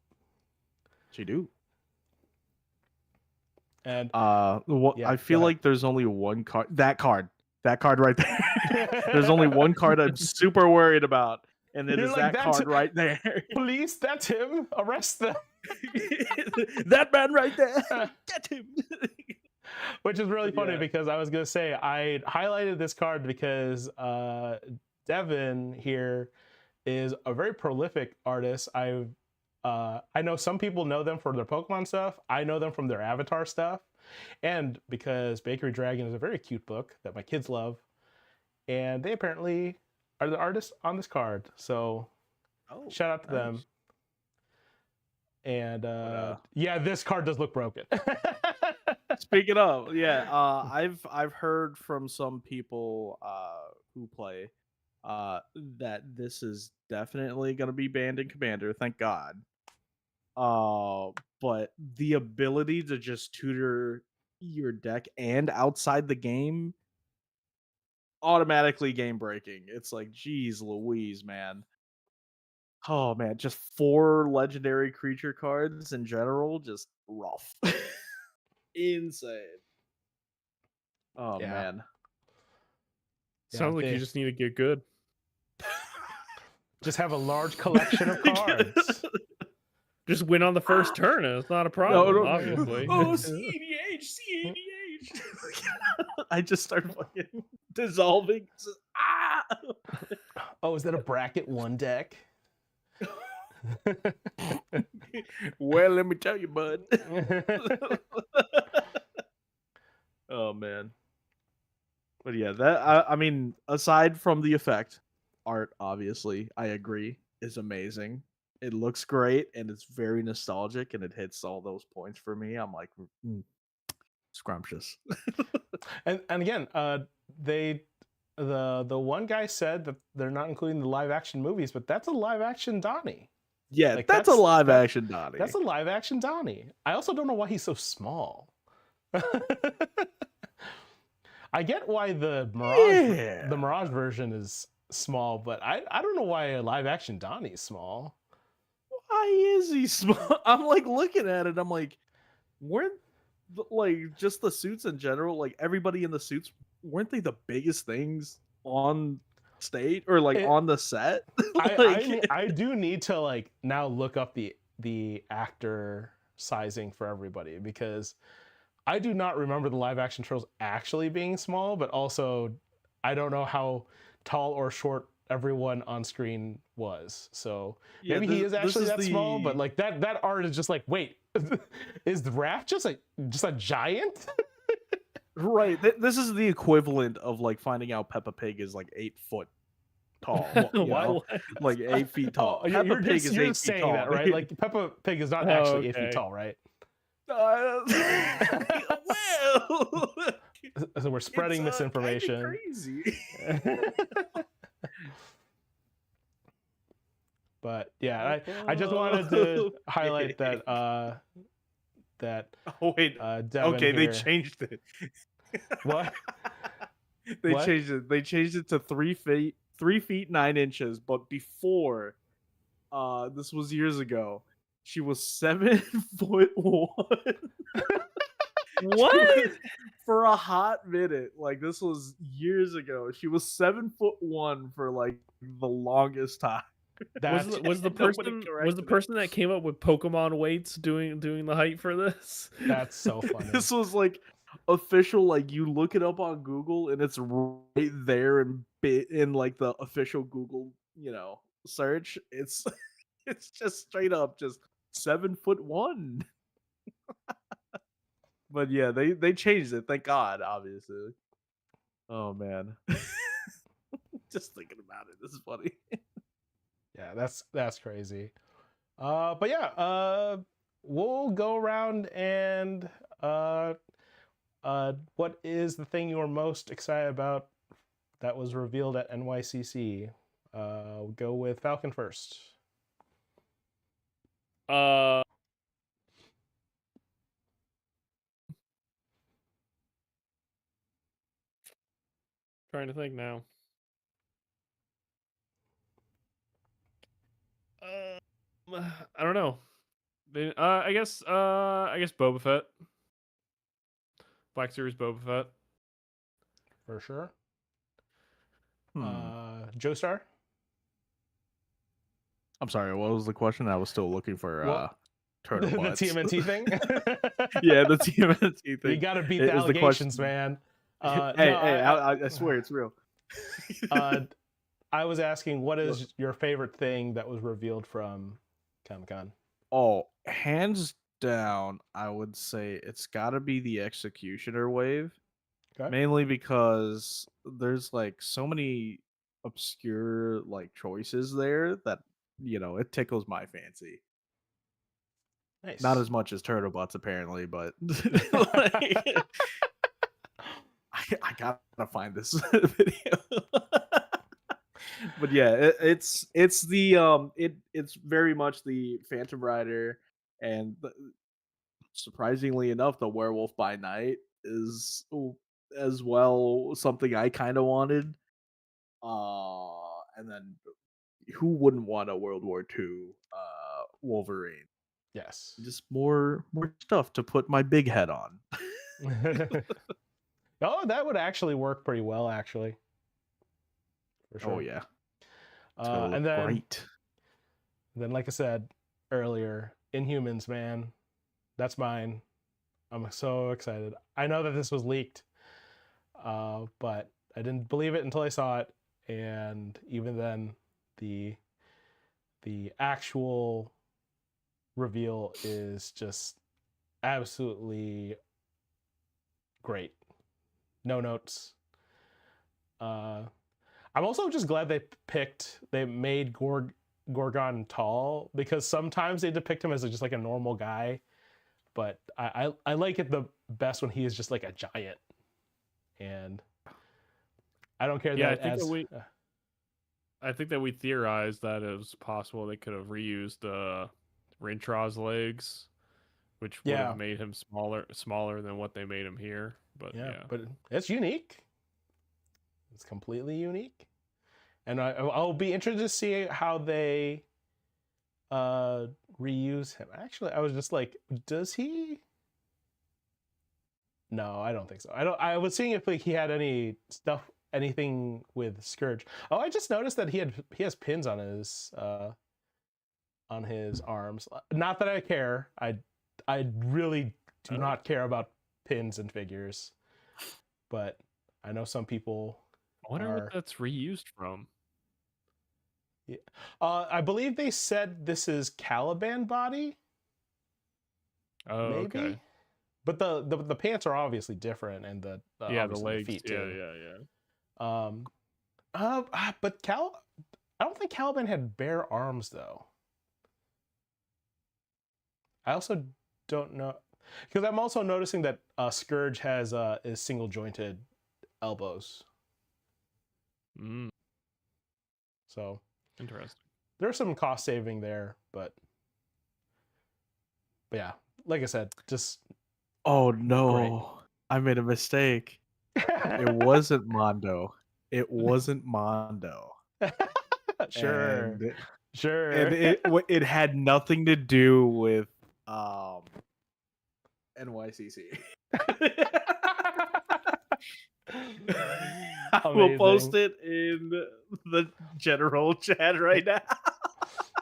She do. And yeah, I feel like there's only one card. That card right there. There's only one card I'm super worried about, and it You're is like, that card right there. Police, that's him. Arrest them. That man right there. Get him. Which is really funny Yeah. because I was gonna say I highlighted this card because Devin here is a very prolific artist. I know some people know them for their Pokemon stuff. I know them from their Avatar stuff, and because Bakery Dragon is a very cute book that my kids love, and they apparently are the artists on this card. So shout out to them. And yeah, this card does look broken. Speaking of, yeah, I've heard from some people who play that this is definitely going to be banned in Commander. Thank God. But the ability to just tutor your deck and outside the game, automatically game breaking. It's like, geez Louise, man. Oh man, just 4 legendary creature cards in general, just rough. Insane. Oh Yeah. man. Sounds like you just need to get good. Just have a large collection of cards. Just win on the first turn, and it's not a problem, obviously. Oh, CEDH. I just started fucking dissolving. Oh, is that a bracket 1 deck? Well, let me tell you, bud. Oh man. But yeah, that I mean, aside from the effect, art obviously, I agree, is amazing. It looks great and it's very nostalgic and it hits all those points for me. I'm like, scrumptious. and again, the one guy said that they're not including the live action movies, but that's a live action Donnie. Yeah, like, that's a live action Donnie. That's a live action Donnie. I also don't know why he's so small. I get why the Mirage version is small, but I don't know why a live action Donnie is small. Why is he small? I'm like looking at it. I'm like, weren't like just the suits in general? Like everybody in the suits, weren't they the biggest things on stage or like on the set? I do need to like now look up the the actor sizing for everybody, because I do not remember the live action turtles actually being small, but also I don't know how tall or short everyone on screen was. So Yeah, maybe he is this actually is that small, but the like that art is just like, wait, is the Raph just a giant? right. This is the equivalent of like finding out Peppa Pig is like 8 foot tall. You What? know, like 8 feet tall. Oh, Peppa Pig is you're 8 just feet saying tall. that, right? Like Peppa Pig is not Oh, actually 8 feet okay. tall, right? Well, So we're spreading it's kinda misinformation. crazy. But yeah, I just wanted to highlight that that Oh wait. Devin Okay, they here. changed it. What? They What? changed it. They changed it to 3 feet, 3 feet 9 inches. But before, this was years ago. She was 7 foot 1. What? For a hot minute, like this was years ago. She was 7 foot 1 for like the longest time. That's Was the Nobody person corrected it. that came up with Pokemon weights doing the height for this? that's so funny. This was like official. Like you look it up on Google, and it's right there in like the official Google, search. It's it's just straight up just 7 foot 1. But yeah, they changed it. Thank God, obviously. Oh man, just thinking about it is funny. Yeah, that's crazy. But yeah, we'll go around and what is the thing you're most excited about that was revealed at NYCC? We'll go with Falcon first. Uh, trying to think now. I don't know. I guess Boba Fett. Black Series Boba Fett. For sure. Hmm. Joestar? I'm sorry. What was the question? I was still looking for turtle The butts. TMNT thing? Yeah, the TMNT thing. You gotta beat is the allegations, question. man. Hey, I swear it's real. I was asking, what is your favorite thing that was revealed from Comic-Con? Oh, hands down, I would say it's got to be the Executioner wave. Okay. Mainly because there's like so many obscure like choices there that it tickles my fancy. Nice. Not as much as turtle butts apparently, but like, I gotta find this video. But yeah, it's it's very much the Phantom Rider, and surprisingly enough, the Werewolf by Night is as well something I kind of wanted. And then who wouldn't want a World War II Wolverine? Yes. Just more stuff to put my big head on. Oh, that would actually work pretty well, actually. For sure. Oh yeah. And then, great. then, like I said earlier, Inhumans, man, that's mine. I'm so excited. I know that this was leaked, but I didn't believe it until I saw it, and even then, the actual reveal is just absolutely great. No notes. I'm also just glad they made Gorgon tall, because sometimes they depict him as just like a normal guy, but I like it the best when he is just like a giant, and I don't care Yeah, that I think that we theorized that it was possible they could have reused Rintra's legs, which would have made him smaller than what they made him here. But yeah. But it's unique. It's completely unique, and I'll be interested to see how they reuse him. Actually, I was just like, does he? No, I don't think so. I was seeing if like he had anything with Scourge. Oh, I just noticed that he has pins on his on his arms. Not that I care. I really do not care about pins and figures, but I know some people I wonder are. what that's reused from. Yeah. I believe they said this is Caliban body. Oh, Maybe. okay. But the pants are obviously different, and the Yeah, the obviously legs. feet Yeah, too. yeah. But I don't think Caliban had bare arms though. I also don't know, because I'm also noticing that Scourge has is single jointed elbows. So Interesting. there's some cost saving there, but yeah, like I said, just Oh no, I made a mistake. It wasn't Mondo. It wasn't Mondo. sure, And sure. and it had nothing to do with NYCC. I will post Amazing. it in the general chat right now.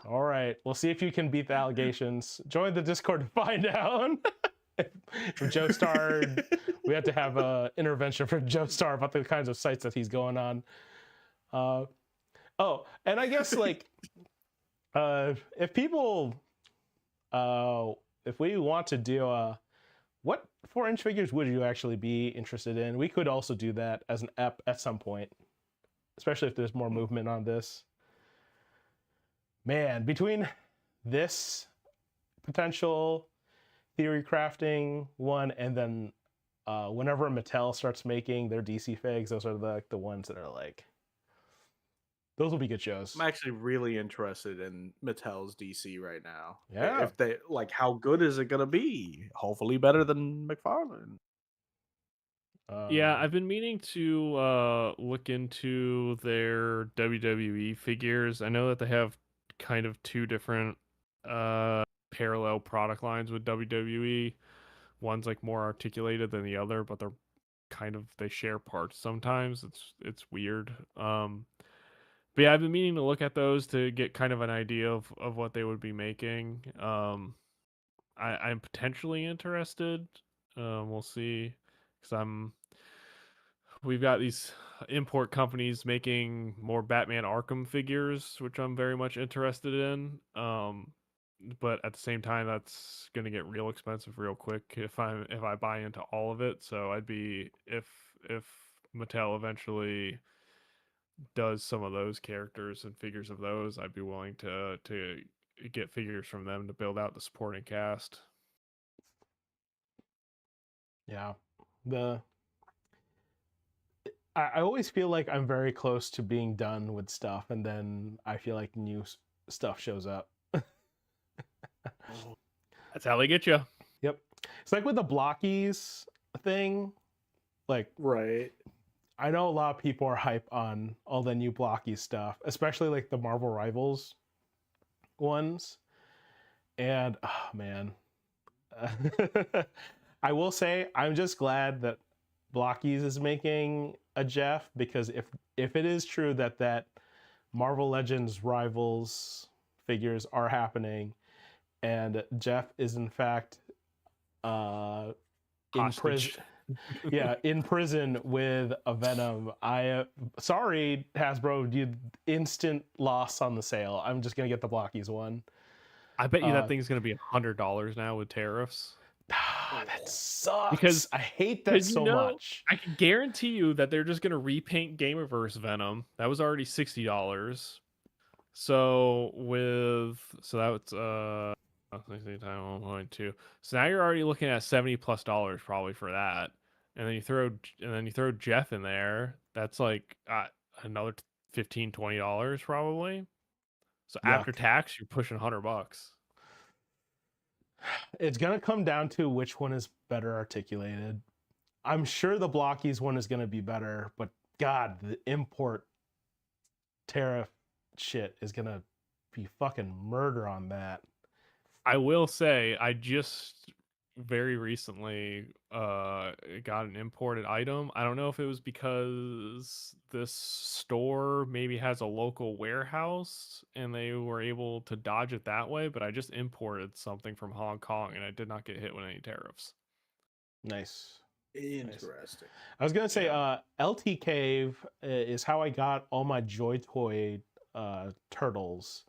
All right, we'll see if you can beat the allegations. Join the Discord to find out. If Joe Star, we have to have a intervention for Joe Star about the kinds of sites that he's going on. Oh, and I guess like if people if we want to do what 4-inch figures would you actually be interested in? We could also do that as an ep at some point, especially if there's more movement on this. Man, between this potential theory crafting one and then whenever Mattel starts making their DC figs, those are the ones that are like, those will be good shows. I'm actually really interested in Mattel's DC right now. Yeah. If they like, how good is it gonna be? Hopefully better than McFarlane. Yeah, I've been meaning to look into their WWE figures. I know that they have kind of two different parallel product lines with WWE. One's like more articulated than the other, but they're kind of they share parts sometimes. It's weird. But yeah, I've been meaning to look at those to get kind of an idea of what they would be making. I'm potentially interested. We'll see, because we've got these import companies making more Batman Arkham figures, which I'm very much interested in. But at the same time, that's gonna get real expensive real quick if I buy into all of it. So I'd be if Mattel eventually does some of those characters and figures of those, I'd be willing to get figures from them to build out the supporting cast. Yeah. I always feel like I'm very close to being done with stuff, and then I feel like new stuff shows up. That's how they get you. Yep. It's like with the blockies thing. Like, Right. I know a lot of people are hype on all the new blocky stuff, especially like the Marvel Rivals ones. And oh man, I will say I'm just glad that Blockies is making a Jeff, because if it is true that Marvel Legends Rivals figures are happening, and Jeff is in fact in prison. Yeah, in prison with a Venom. Sorry, Hasbro, you instant loss on the sale. I'm just gonna get the Blockies one. I bet you that thing's gonna be $100 now with tariffs. That sucks. Because I hate that so much. I can guarantee you that they're just gonna repaint Gamerverse Venom. That was already $60. So that's 1.2. So now you're already looking at $70+ probably for that. And then you throw Jeff in there. That's like another $15-$20 probably. So Yuck. after tax, you're pushing $100. It's gonna come down to which one is better articulated. I'm sure the Blockies one is gonna be better, but God, the import tariff shit is gonna be fucking murder on that. I will say, I just very recently got an imported item. I don't know if it was because this store maybe has a local warehouse and they were able to dodge it that way, but I just imported something from Hong Kong and I did not get hit with any tariffs. Nice. Interesting. I was gonna say, Yeah. LT Cave is how I got all my Joy Toy turtles,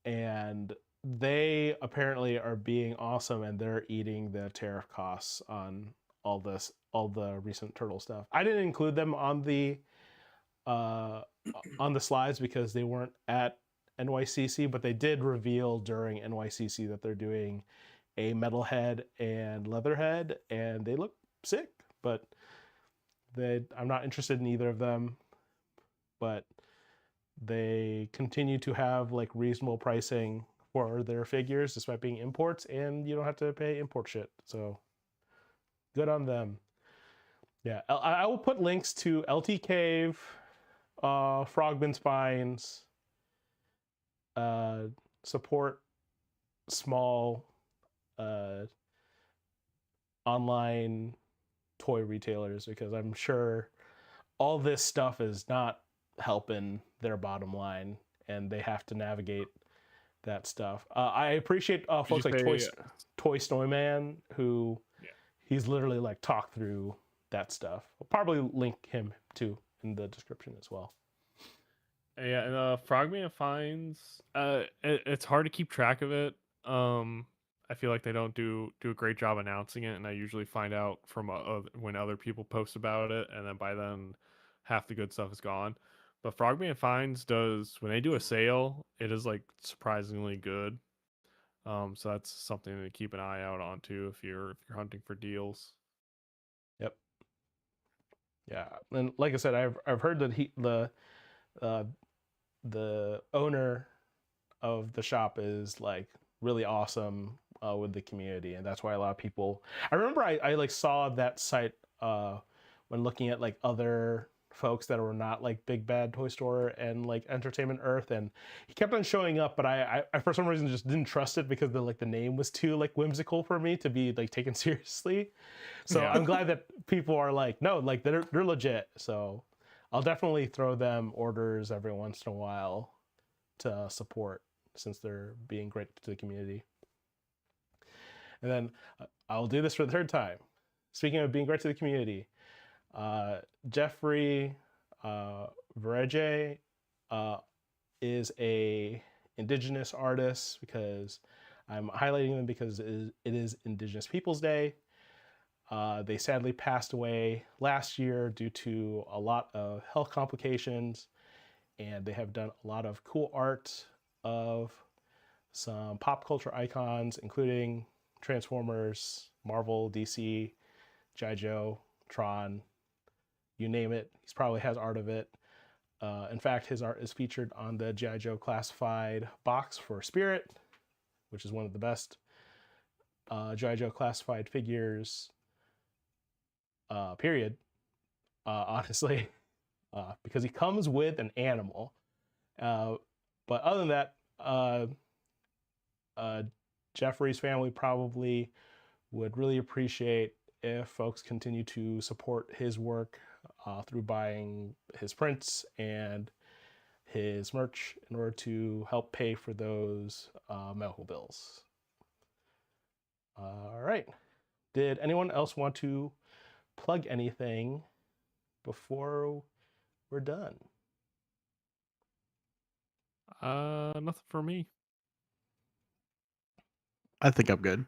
and they apparently are being awesome, and they're eating the tariff costs on all the recent turtle stuff. I didn't include them on the slides because they weren't at NYCC, but they did reveal during NYCC that they're doing a metalhead and leatherhead, and they look sick. But I'm not interested in either of them. But they continue to have like reasonable pricing for their figures, despite being imports, and you don't have to pay import shit. So good on them. Yeah, I will put links to LT Cave, Frogman Spines, support small online toy retailers, because I'm sure all this stuff is not helping their bottom line and they have to navigate that stuff. I appreciate folks like Toy Snowman, who he's literally like talked through that stuff. I'll probably link him too in the description as well. Yeah, and Frogman Finds, it's hard to keep track of it. I feel like they don't do a great job announcing it, and I usually find out from when other people post about it, and then by then half the good stuff is gone. But Frogman Finds does, when they do a sale, it is like surprisingly good. So that's something to keep an eye out on too if you're hunting for deals. Yep. Yeah, and like I said, I've heard that the owner of the shop is like really awesome with the community, and that's why a lot of people. I remember I like saw that site when looking at like other folks that were not like Big Bad Toy Store and like Entertainment Earth, and he kept on showing up, but I for some reason just didn't trust it because the name was too like whimsical for me to be like taken seriously. So yeah. I'm glad that people are like, no, like they're legit. So I'll definitely throw them orders every once in a while to support, since they're being great to the community. And then I'll do this for the third time. Speaking of being great to the community, Jeffrey Vereje is a indigenous artist, because I'm highlighting them because it is Indigenous Peoples Day. They sadly passed away last year due to a lot of health complications, and they have done a lot of cool art of some pop culture icons, including Transformers, Marvel, DC, G.I. Joe, Tron, you name it. He probably has art of it. In fact, his art is featured on the G.I. Joe Classified box for Spirit, which is one of the best G.I. Joe Classified figures, period, honestly, because he comes with an animal. But other than that, Jeffrey's family probably would really appreciate if folks continue to support his work through buying his prints and his merch in order to help pay for those medical bills. All right. Did anyone else want to plug anything before we're done? Nothing for me. I think I'm good.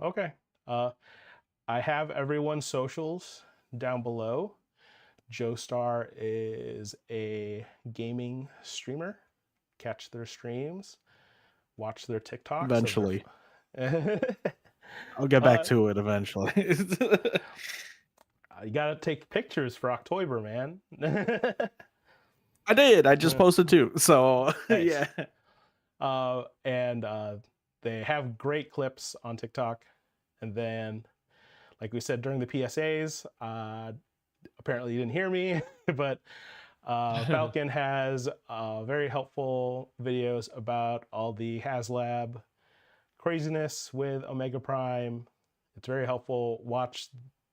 Okay. I have everyone's socials down below. Joestar is a gaming streamer. Catch their streams, watch their TikToks. Eventually. I'll get back to it eventually. You gotta take pictures for October, man. I did. I just posted too. So nice. Yeah. And they have great clips on TikTok. And then, like we said during the PSAs, apparently you didn't hear me, but Falcon has very helpful videos about all the HasLab craziness with Omega Prime. It's very helpful. Watch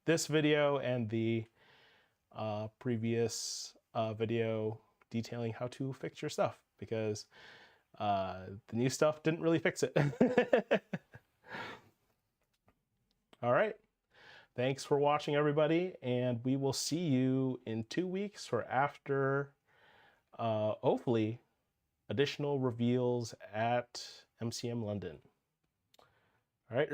this video and the previous video detailing how to fix your stuff, because the new stuff didn't really fix it. All right. Thanks for watching, everybody, and we will see you in 2 weeks for after, hopefully, additional reveals at MCM London. All right.